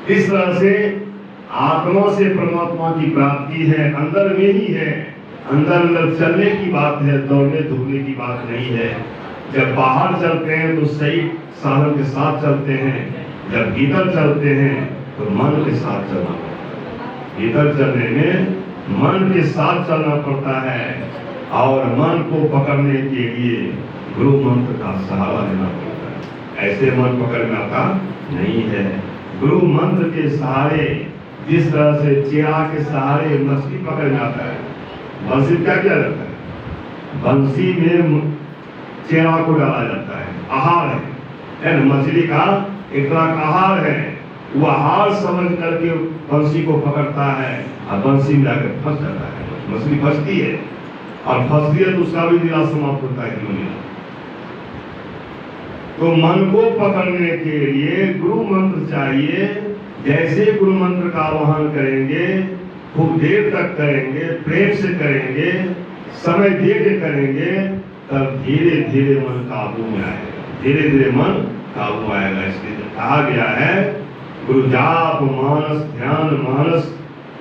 Speaker 3: इस तरह से आत्मा से परमात्मा की प्राप्ति है, अंदर में ही है। अंदर अंदर चलने की बात है, दौड़ने धूपने की बात नहीं है। जब बाहर चलते हैं तो सही साधन के साथ चलते हैं, जब भीतर चलते हैं तो मन के साथ चलना पड़ता है। भीतर चलने में मन के साथ चलना पड़ता है, और मन को पकड़ने के लिए गुरु मंत्र का सहारा लेना पड़ता है। ऐसे मन पकड़ में आता नहीं है। गुरु मंत्र के सहारे, जिस तरह से चिड़ा के सहारे मछली पकड़ में आता है, बंसी क्या किया जाता है? बंसी में चिड़ा को डाला जाता है, आहार है ना? मछली का एक तरह का आहार है, वो आहार समझ करके बंसी को पकड़ता है और बंसी में जाकर फंस जाता है। मछली फंसती है, और फंसती है तो उसका भी लीला समाप्त होता है क्यों नहीं? तो मन को पकड़ने के लिए गुरु मंत्र चाहिए। जैसे गुरु मंत्र का आह्वान करेंगे, खूब देर तक करेंगे, प्रेम से करेंगे, समय दे के करेंगे, तब धीरे धीरे मन काबू में आएगा, धीरे धीरे मन काबू आएगा। इसलिए कहा गया है, गुरु जाप मानस ध्यान मानस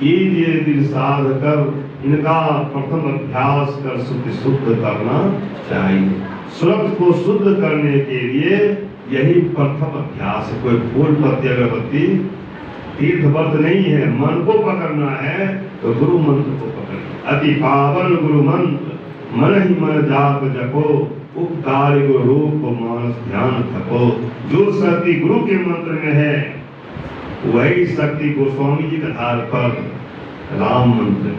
Speaker 3: कीजिए दिल साध कर, इनका प्रथम अभ्यास कर शुद्ध शुद्ध करना चाहिए। शुद्ध को शुद्ध करने के लिए यही प्रथम अभ्यास है। कोई फूल पत्ती अगरबत्ती तीर्थ व्रत नहीं है। मन को पकड़ना है तो गुरु मंत्र को पकड़ना। अति पावन गुरु मंत्र, मन ही मन जाप जपो, उपकार गुरु रूप मानस ध्यान थको। जो शक्ति गुरु के मंत्र में है, वही शक्ति गोस्वामी जी के आधार पर राम मंत्र,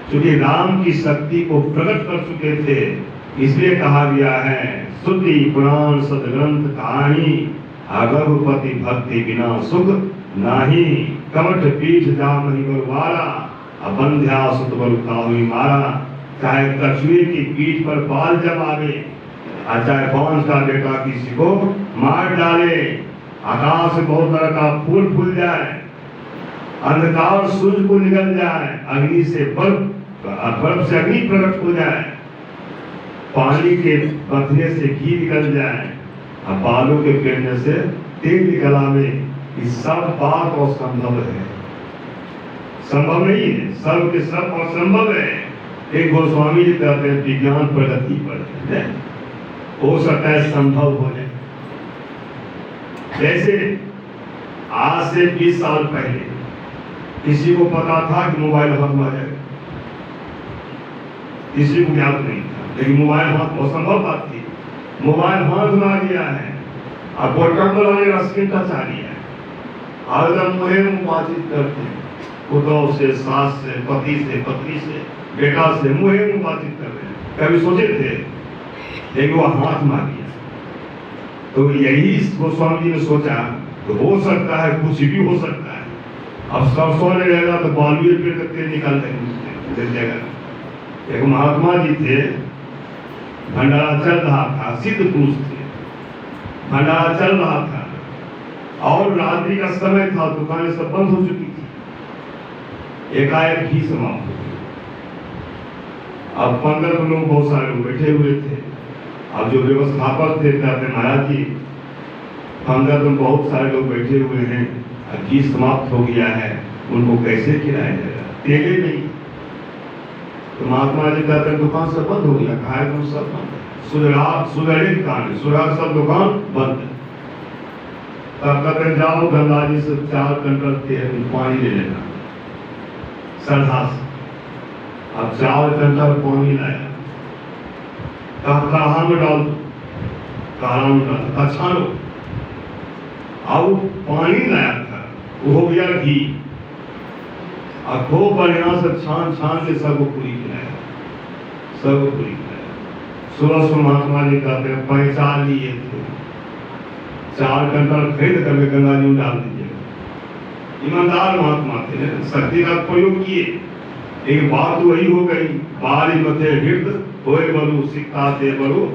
Speaker 3: क्योंकि राम की शक्ति को प्रकट कर चुके थे, इसलिए कहा गया है, श्रुति पुराण सदग्रंथ कहानी, रघुपति भक्ति बिना सुख नाही। कमठ पीठ जामहि बरुवारा, अबंध्या सुत बरु काहुई मारा। चाहे कछुए की पीठ पर बाल जब आवे, चाहे बांस का बेटा किसी को मार डाले, आकाश में बहुत तरह का फूल फूल जाए, अंधकार सूर्य को निकल जाए, अग्नि से बर्फ से अग्नि प्रकट हो जाए, पानी के बथने से घी निकल जाए, और बालों के गिरने से तेल निकल आवे, ये सब बात असंभव है, संभव नहीं है, सब के सब असंभव है। एक गोस्वामी जी कहते हैं विज्ञान प्रगति पर हो सकता है संभव हो जाए। जैसे आज से 20 साल पहले किसी को पता था कि मोबाइल हाथ में आ जाएगा? किसी को ज्ञात नहीं था, लेकिन मोबाइल हाथ असंभव बात थी। मोबाइल हाथ में आ गया है, अब पोर्टेबल वाले स्क्रीन टच आ गया है, एकदम मुहिम बातचीत करते हैं, पुतों से, सास से, पति से, पत्नी से, बेटा से मुहिम बातचीत कर रहे हैं। कभी सोचे थे लेकिन वो हाथ मार दिया। तो यही गोस्वामी जी ने सोचा तो हो सकता है, कुछ भी हो सकता है। अब सरसों ने रहेगा तो बालुए पे तेल निकाल देगा। एक महात्मा जी थे, भंडारा चल रहा था, सिद्ध पुरुष थे, भंडारा चल रहा था और रात्रि का समय था, दुकानें सब बंद हो चुकी थी। एकाएक घी समाप्त हो गई। अब 15 लोग, बहुत सारे लोग बैठे हुए थे। अब जो व्यवस्थापक थे कहते महाराज जी 15 दिन बहुत सारे लोग बैठे हुए हैं, घी समाप्त हो गया है, उनको कैसे खिलाया जाएगा, तेले नहीं। तो महात्मा जी कहते हैं दुकान सब बंद हो गया। कहा तुम सब बंद है, सुधरे दुकान, सुधर सब दुकान बंद है। तब कहते जाओ गंगा जी से 4 कंटल तेल पानी ले लेना श्रद्धा से। अब 4 कंटल पानी लाया, कहा में डाल दो, कहा में डाल, अच्छा लो। अब पानी लाया था, वो हो गया घी, और खूब बढ़िया से छान छान के सबको पूरी खिलाया, सबको पूरी खिलाया। सुबह सुबह महात्मा जी कहते हैं पहचान लिए थे, 4 कंटल खरीद करके गंगा जी में डाल दीजिए। ईमानदार महात्मा थे, शक्ति का प्रयोग किए। एक बात वही हो गई, बारी मथे हृदय होए बलु सिक्का दे बलु।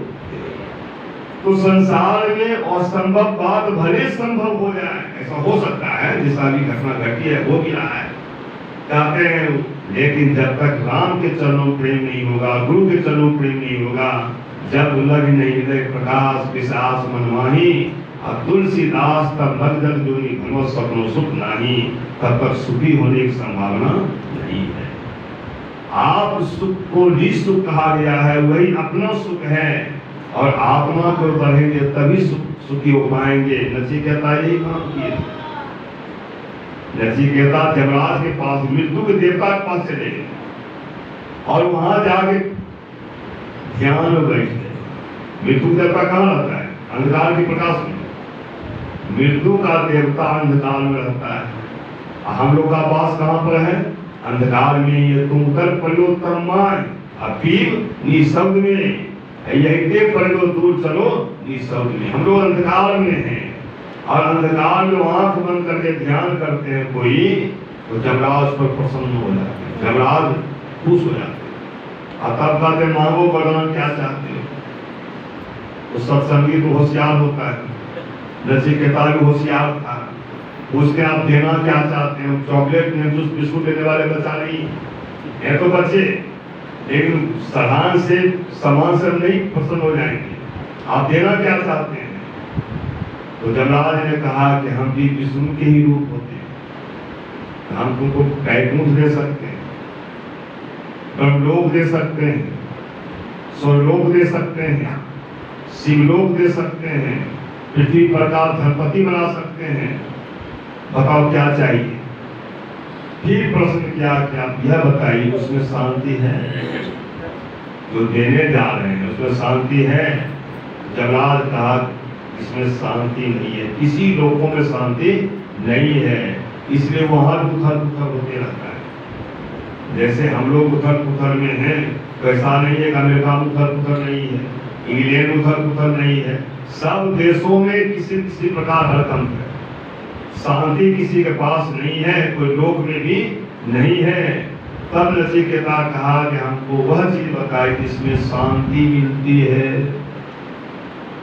Speaker 3: तो संसार में असंभव बात भले संभव हो जाए, ऐसा हो सकता है, जिसका भी घटना घटी है हो भी रहा है, कहते हैं। लेकिन जब तक राम के चरणों प्रेम नहीं होगा, गुरु के चरणों प्रेम नहीं होगा, जब लग नहीं हृदय प्रकाश विश्वास मनमाही, अब तुलसीदास तब लग जग जोनी भगवत स्वप्नो सुख नहीं, तब तक सुखी होने की संभावना नहीं है। आप सुख को निःसुख कहा गया है, वही अपना सुख है, और आत्मा को बढ़ेंगे तभी सुखी हो पाएंगे। नचिकेता यही काम किए। नचिकेता जमराज के पास, मृत्यु के देवता के पास चले गए और वहां जाके ध्यान में बैठ गए। मृत्यु देवता कहाँ रहता है? अंधकार के प्रकाश में। मृत्यु का देवता अंधकार में रहता है। हम लोग का पास कहाँ पर है? अंधकार में। ये तुम कर परिवर्तन मान अफीम निशब्द में, यही परिलो दूर चलो निशब्द में। हम लोग अंधकार में हैं, और अंधकार में आंख बंद करके ध्यान करते हैं कोई, तो जमराज पर प्रसन्न हो जाते हैं, जमराज खुश हो जाते हैं। और तब कहते मांगो भगवान क्या चाहते हो। तो सत्संगी तो होशियार होता है, नचिकेता भी होशियार था। उसके आप देना क्या चाहते हो? चॉकलेट में जूस बिस्कुट देने वाले बच्चा नहीं है, तो बच्चे, लेकिन साधारण से सामान से नहीं प्रसन्न हो जाएंगे। आप देना क्या चाहते हैं? तो जमराज ने कहा कि हम भी विष्णु के ही रूप होते हैं, हम तुमको कैकुंठ दे सकते हैं, ब्रह्मलोक दे सकते हैं, स्वर्गलोक दे सकते हैं, शिवलोक दे सकते हैं, पृथ्वी पर का धनपति बना सकते हैं, बताओ क्या चाहिए। फिर प्रश्न किया कि आप यह बताइए उसमें शांति है? जो देने जा रहे हैं उसमें शांति है? जमराज कहा इसमें शांति नहीं है, किसी लोगों में शांति नहीं है, इसलिए वहां उथल पुथल होते रहता है। जैसे हम लोग उथल पुथल में हैं, वैसा नहीं है। अमेरिका में उथल पुथल नहीं है, इंग्लैंड में उथल पुथल नहीं है। सब देशों में किसी किसी प्रकार हड़कंप है, शांति किसी के पास नहीं है, कोई लोक में भी नहीं है। तब नचिकेता कहा कि हमको वह चीज बताए जिसमें शांति मिलती है।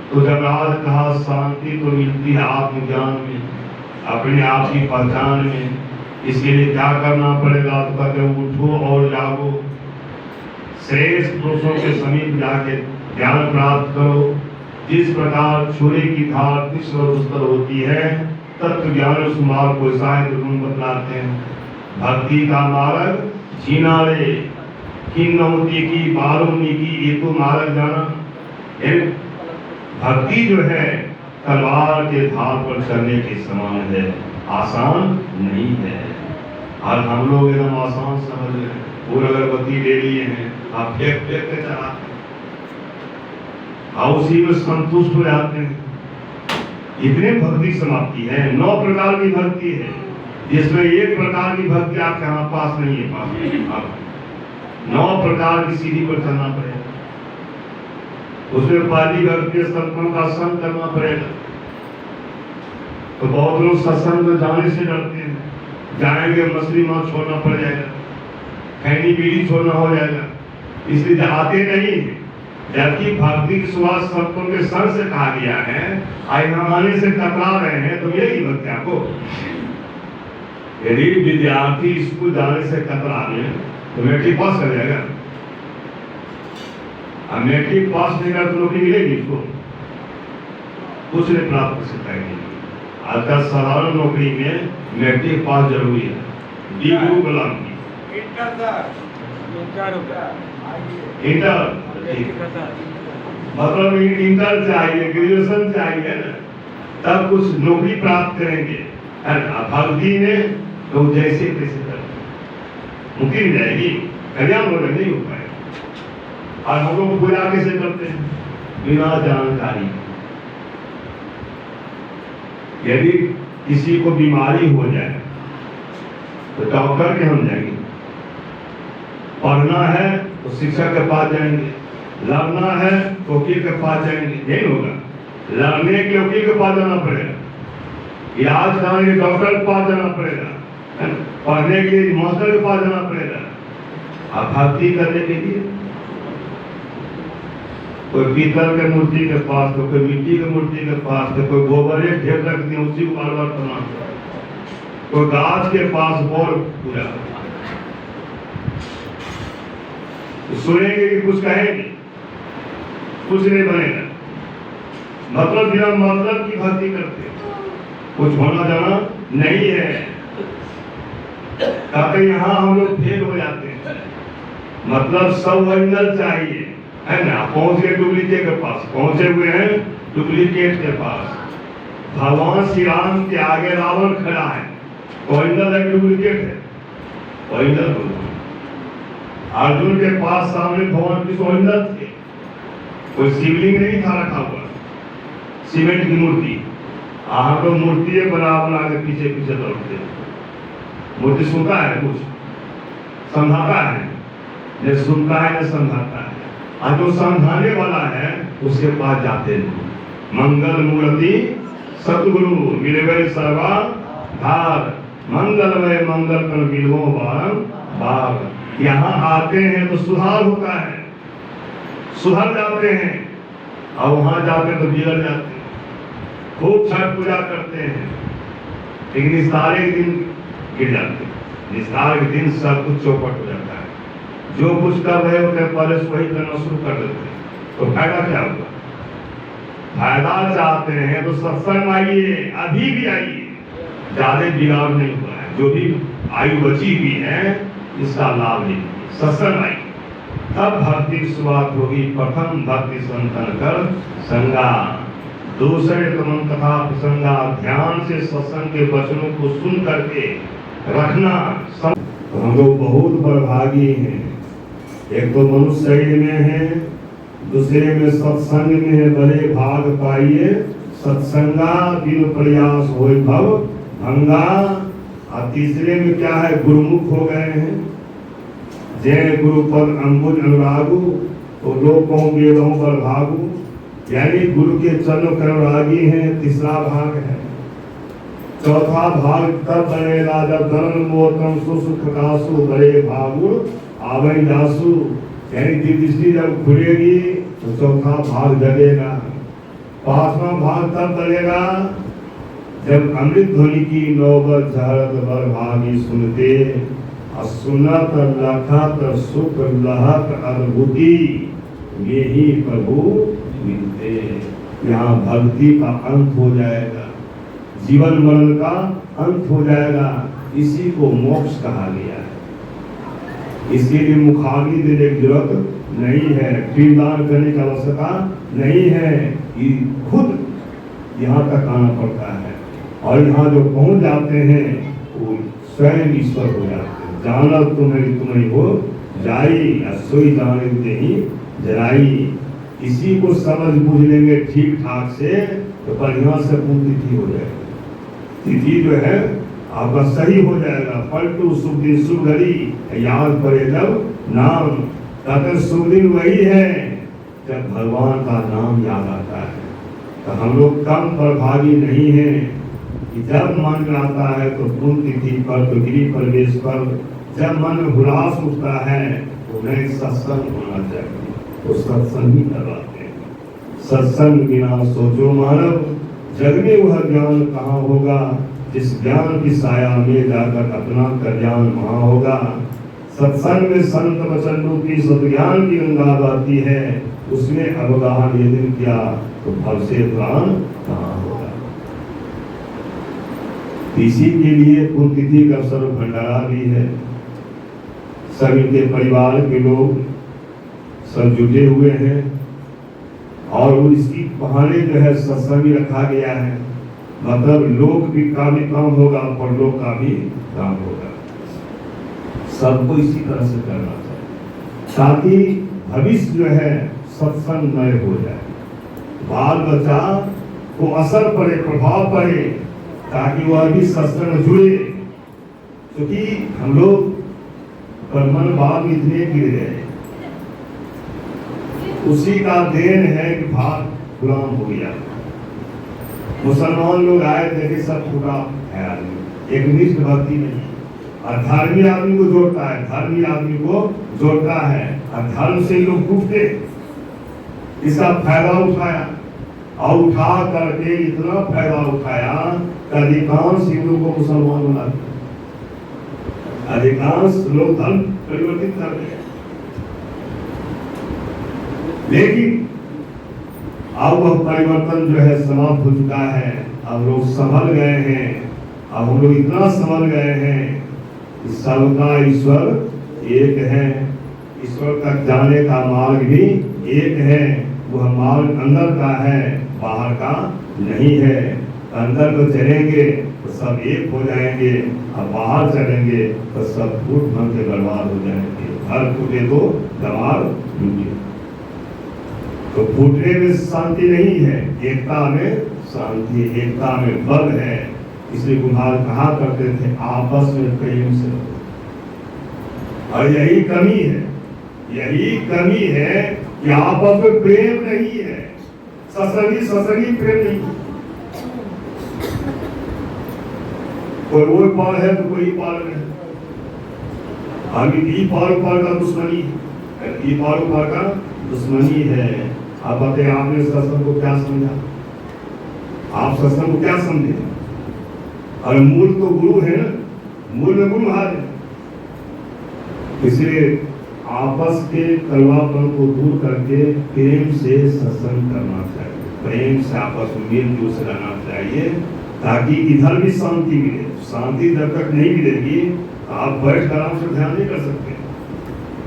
Speaker 3: तो जमराज कहा शांति तो मिलती है आत्मज्ञान में, अपने आप की पहचान में। इसके लिए क्या करना पड़ेगा? तो कहते उठो और जागो, श्रेष्ठ पुरुषों के समीप जाके ज्ञान प्राप्त करो। जिस प्रकार छुरी की धार तीक्ष्ण और दुस्तर होती है, तत्व ज्ञान उस मार्ग को साहित्य गुण बतलाते हैं। भक्ति का मार्ग जीना रे, किन्नौती की बारूनी की, ये तो मार्ग जाना। भक्ति जो है तलवार के धार पर चलने के समान है, आसान नहीं है। आज हम लोग एकदम आसान समझ रहे हैं, पूरा अगरबत्ती ले लिए हैं, आप फेंक फेंक के चलाते हैं और उसी में संतुष्ट हो जाते हैं। इतने भक्ति समाप्ति है। 9 प्रकार की भक्ति है, जिसमें एक प्रकार की भक्ति आपके यहाँ पास नहीं है। पास 9 प्रकार की सीढ़ी पर चलना पड़ेगा। उसमें पहली व्यक्ति सत्संग का संग करना पड़ेगा। तो बहुत लोग सत्संग में जाने से डरते हैं, जाएंगे मछली मांस छोड़ना पड़ जाएगा, खैनी बीड़ी छोड़ना हो जाएगा, इसलिए जाते नहीं। जबकि भक्ति की शुरुआत संतों के संग से कहा गया है। आज हम आने से कतरा रहे हैं तो यही भक्ति आपको। यदि विद्यार्थी स्कूल जाने से कतरा रहे तो मैट्रिक पास कर जाएगा। अब मैट्रिक पास नहीं कर तो नौकरी मिलेगी इसको? कुछ नहीं प्राप्त कर सकता है। आजकल साधारण नौकरी में मैट्रिक पास जरूरी है। डी गुरु गुलाम की इंटर मतलब इंटर चाहिए, ग्रेजुएशन चाहिए ना, तब कुछ नौकरी प्राप्त करेंगे। भक्ति में तो जैसे तैसे कर मुक्ति मिल जाएगी, कल्याण होगा नहीं हो पाएगा। और हम लोग पूजा कैसे करते हैं? बिना जानकारी। यदि किसी को बीमारी हो जाए तो डॉक्टर के हम जाएंगे, पढ़ना है तो शिक्षक के पास जाएंगे, लड़ना है तो वकील के पास जाएंगे। नहीं होगा, लड़ने के वकील के पास जाना पड़ेगा, इलाज कराने के डॉक्टर के पास जाना पड़ेगा, पढ़ने के लिए मास्टर के पास जाना पड़ेगा। अब भक्ति करने के लिए कोई पीतल के मूर्ति के पास, तो कोई मिट्टी के मूर्ति के पास, तो कोई गोबर एक ढेर रख दिया उसी को बार बार प्रणाम, कोई गाछ के पास बोल पूजा। सुनेंगे कि कुछ कहेंगे, कुछ नहीं बनेगा। मतलब बिना मतलब की भक्ति करते, कुछ होना जाना नहीं है। कहते यहाँ हम लोग फेल हो जाते हैं। मतलब सब ओरिजिनल चाहिए, है ना? पहुंच गए डुप्लीकेट के पास, पहुंचे हुए हैं डुप्लीकेट के पास। भगवान श्री राम के आगे रावण खड़ा है, ओरिजिनल है डुप्लीकेट है? ओरिजिनल भगवान। अर्जुन के पास सामने भगवान की ओरिजिनल थे, कोई शिवलिंग नहीं था रखा हुआ, सीमेंट की मूर्ति। हम लोग मूर्ति बना बना के पीछे पीछे दौड़ते। मूर्ति सुनता है, कुछ समझाता है, न सुनता है न समझाता है। और जो समझाने वाला है उसके पास जाते नहीं। मंगल मूर्ति सतगुरु मिलवे सर्वा धार, मंगलमय मंगल कर मिलवो बार। यहाँ आते हैं तो सुधार होता है, सुधर जाते हैं, और वहां जाते हैं तो बिगड़ जाते हैं। खूब छठ पूजा करते हैं, लेकिन निस्तार के दिन गिर जाते हैं। निस्तार के दिन सब कुछ चौपट हो जाता है। जो कुछ कर रहे होते हैं पहले से वही करना शुरू कर देते हैं, तो फायदा क्या होगा? फायदा चाहते हैं तो सत्संग आइए, अभी भी आइए, ज्यादा बिगाड़ नहीं हुआ है। जो भी आयु बची हुई है इसका लाभ लीजिए, सत्संग आइए, तब भक्ति की शुरुआत होगी। प्रथम भक्ति संतन कर संगा, दूसरे तमन कथा प्रसंगा। ध्यान से सत्संग के वचनों को सुन करके रखना। तो हम लोग बहुत बड़भागी हैं। एक तो मनुष्य शरीर में है, दूसरे में सत्संग में है, बड़े भाग पाइए सत्संगा, बिन प्रयास हो भव भंगा। और तीसरे में क्या है? गुरुमुख हो गए हैं। जय गुरु पद अंबुज अनुरागु, तो लोग कहोगे रहूं पर भागू, यानी गुरु के चरण अनुरागी हैं। तीसरा भाग है। चौथा भाग तब बनेगा जब धर्म मोतम सुसुख कासु बड़े भागु आवई दासु, यानी दृष्टि जब खुलेगी तो चौथा भाग जगेगा। पांचवा भाग तब बनेगा जब अमृत ध्वनि की नौबत झरत बर भागी सुनते, सुनत लखत सुख लहत अद्भुति, यही प्रभु मिलते। यहाँ भक्ति का अंत हो जाएगा, जीवन मरण का अंत हो जाएगा। इसी को मोक्ष कहा गया है। इसके लिए मुखाग्नि देने की जरूरत नहीं है, पिंडदान करने की आवश्यकता नहीं है। ये खुद यहाँ तक आना पड़ता है, और यहाँ जो पहुँच जाते हैं वो स्वयं ईश्वर हो जाते हैं। जानत तुम्हें हो जाई, सोई जाने ही जराई। इसी को समझ बूझ लेंगे ठीक ठाक से तो बढ़िया से तिथि हो जाएगी। तिथि जो है आपका सही हो जाएगा। पलटू शुभ दिन शुभ घड़ी, याद पड़े जब नाम। कहते शुभ दिन वही है जब भगवान का नाम याद आता है। तो हम लोग कम प्रभावी नहीं हैं कि जब मन में आता है तो पुण्यतिथि पर, तो गिरी प्रवेश पर, जब मन में हुलास उठता है तो नहीं सत्संग होना चाहिए, तो सत्संग ही करवाते हैं। सत्संग बिना सोचो मानव, जग में वह ज्ञान कहाँ होगा, जिस ज्ञान की साया में जाकर अपना कल्याण वहाँ होगा। सत्संग में संत वचन रूपी सद्ज्ञान की गंगा बहती है, उसमें अवगाहन यदि किया तो भव से प्राण कहाँ होगा। इसी के लिए पुण्यतिथि का अवसर भंडारा भी है। सभी के परिवार के लोग सब जुटे हुए हैं और इसकी बहाने जो है सत्संग भी रखा गया है। मतलब लोक भी का भी काम होगा, परलोक का भी काम होगा। सबको इसी तरह से करना चाहिए ताकि भविष्य जो है सत्संगमय हो जाए, बाल बच्चा को असर पड़े, प्रभाव पड़े, ताकि वह भी सत्संग में जुड़े। क्योंकि हम लोग कर्मन भाव इतने गिर गए, उसी का देन है कि भाग गुलाम हो गया। मुसलमान लोग आए, देखे सब छूटा है आदमी, एक निष्ठ भक्ति नहीं। और धार्मिक आदमी को जोड़ता है, धार्मिक आदमी को जोड़ता है, और धर्म से लोग टूटते, इसका फायदा उठाया और उठा करके इतना फायदा उठाया कि अधिकांश हिंदू को मुसलमान बना दिया, अधिकांश लोग धर्म परिवर्तित कर दिया। लेकिन अब वह परिवर्तन जो है समाप्त हो चुका है। अब लोग संभल गए हैं, अब हम लोग इतना संभल गए हैं कि सबका ईश्वर एक है। ईश्वर तक जाने का मार्ग भी एक है, वह मार्ग अंदर का है, बाहर का नहीं है। अंदर को चलेंगे तो सब एक हो जाएंगे, और बाहर चलेंगे तो सब फूट भन के बर्बाद हो जाएंगे। घर फूटे तो दीवार टूटे। तो फूटने में शांति नहीं है, एकता में शांति, एकता में बल है। इसलिए कुम्हार कहा करते थे आपस में प्रेम से। और यही कमी है, यही कमी है कि आपस में प्रेम नहीं है, ससगी प्रेम नहीं। कोई वो पार है तो कोई पार है। अभी पार का दुश्मनी है, पार का दुश्मनी है। आप बताइए, आपने सत्संग को क्या समझा? आप सत्संग को क्या समझे? और मूल तो गुरु है ना, मूल में गुरु हार है। इसलिए आपस के कड़वापन को दूर करके प्रेम से सत्संग करना चाहिए, प्रेम से आपस में मिलजुल से रहना चाहिए, ताकि इधर भी शांति मिले। शांति जब तक नहीं मिलेगी आप बैठ कर आराम से ध्यान नहीं कर सकते।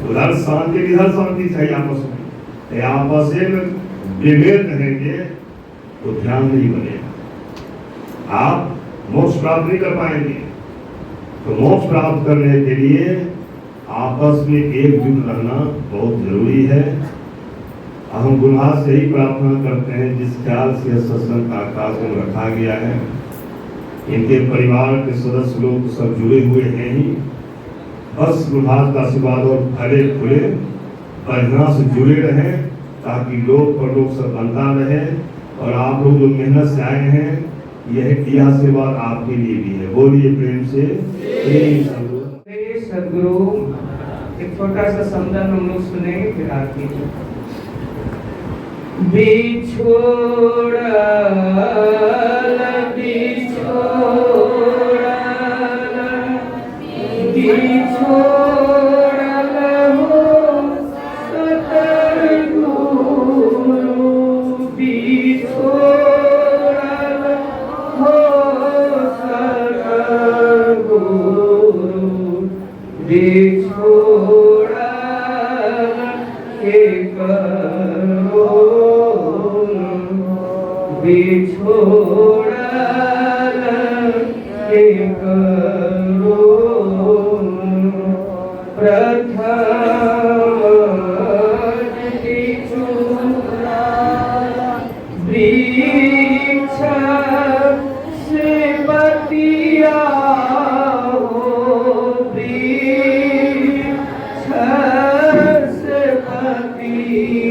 Speaker 3: उधर शांति, इधर शांति चाहिए आपस में। आपस में विभेद रहेंगे तो ध्यान नहीं बनेगा, आप मोक्ष प्राप्त नहीं कर पाएंगे। तो मोक्ष प्राप्त करने के लिए आपस में एकजुट रहना बहुत जरूरी है। हम गुरुहार से ही प्रार्थना करते हैं, जिस ख्याल से सत्संग का कार्यक्रम रखा गया है, इनके परिवार के सदस्य लोग तो सब जुड़े हुए हैं ही। बस गुरुहार का आशीर्वाद और फले फूले बढ़िया से जुड़े रहें, ताकि लोग पर लोग सब बनता रहे। और आप लोग जो मेहनत से आए हैं, यह आशीर्वाद आपके लिए भी है। बोलिए प्रेम से
Speaker 2: सदगुरु। एक छोटा सा समदन हम लोग सुनेंगे, फिर आरती। बिछोड़ल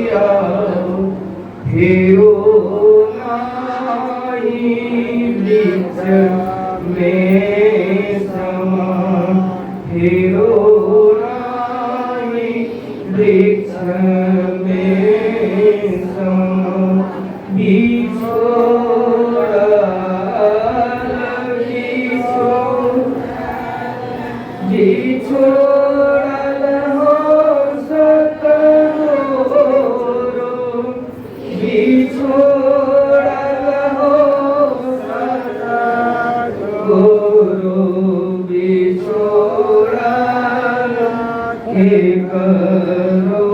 Speaker 4: Yeah.
Speaker 2: में समा फिरो नाहि वृक्ष में समा बिछोड़ल हो सतगुरु बिछोड़ल हो सतगुरु बिछोड़ल के करो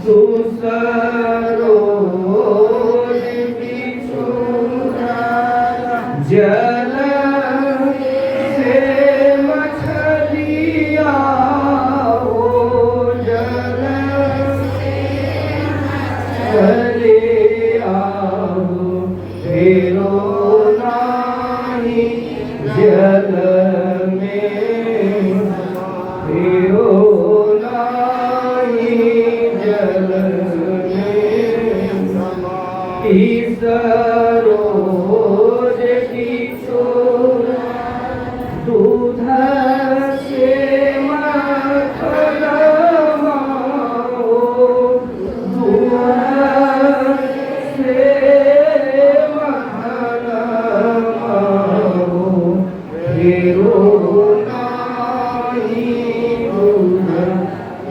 Speaker 2: दूसरो बिछोड़ल जल से मछलिया हो जल मछलिया हो फेरो नाहि जल में फेरो नाहि जल में सरोज किशोर दूध से मक्खन माओ दूध से मक्खन माओ फेरो नाहि दूध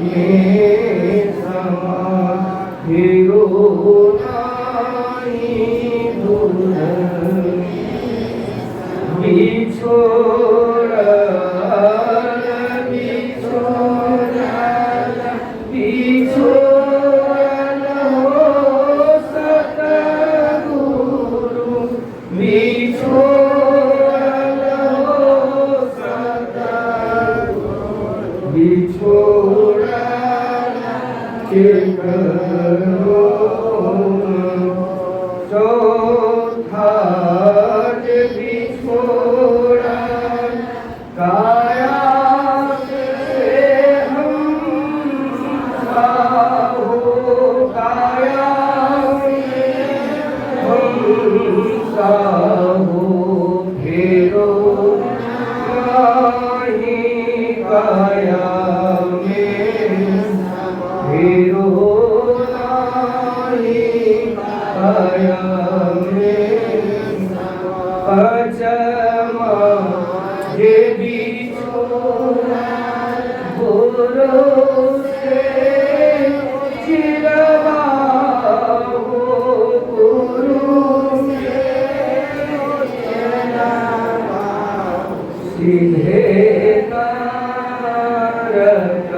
Speaker 2: में समा फेरो नाहि दूध बिछोड़ल बिछोड़ल बिछोड़ल हो सतगुरु बिछोड़ल हो सतगुरु बिछोड़ल के करो चौथा बिछोड़ल काया से हम साहो काया से हम साहो फेरो नाहि काया में फेरो नाहि काया में पचमा जे बिछोड़ल गुरु से चिरवा हो गुरु से चिरवा सीधे कारक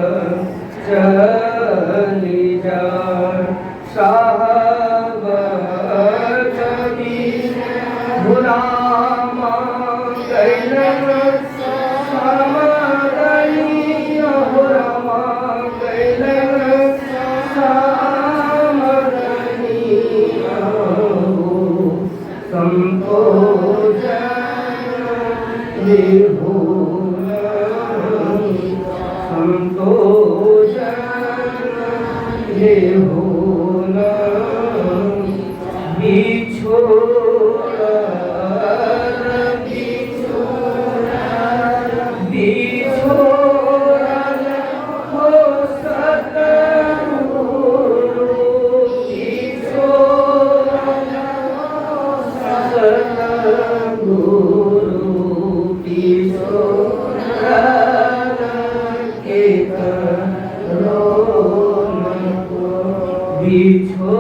Speaker 2: चली जाए साहब कभी गुलामा कैलन समरनिया गुलामा कैलन समरनिया संतोषन निर्भुल संतोषन निर्भुल बिछोड़ल बिछोड़ल हो सतगुरु बिछोड़ल हो सतगुरु बिछोड़ल के करो बिछो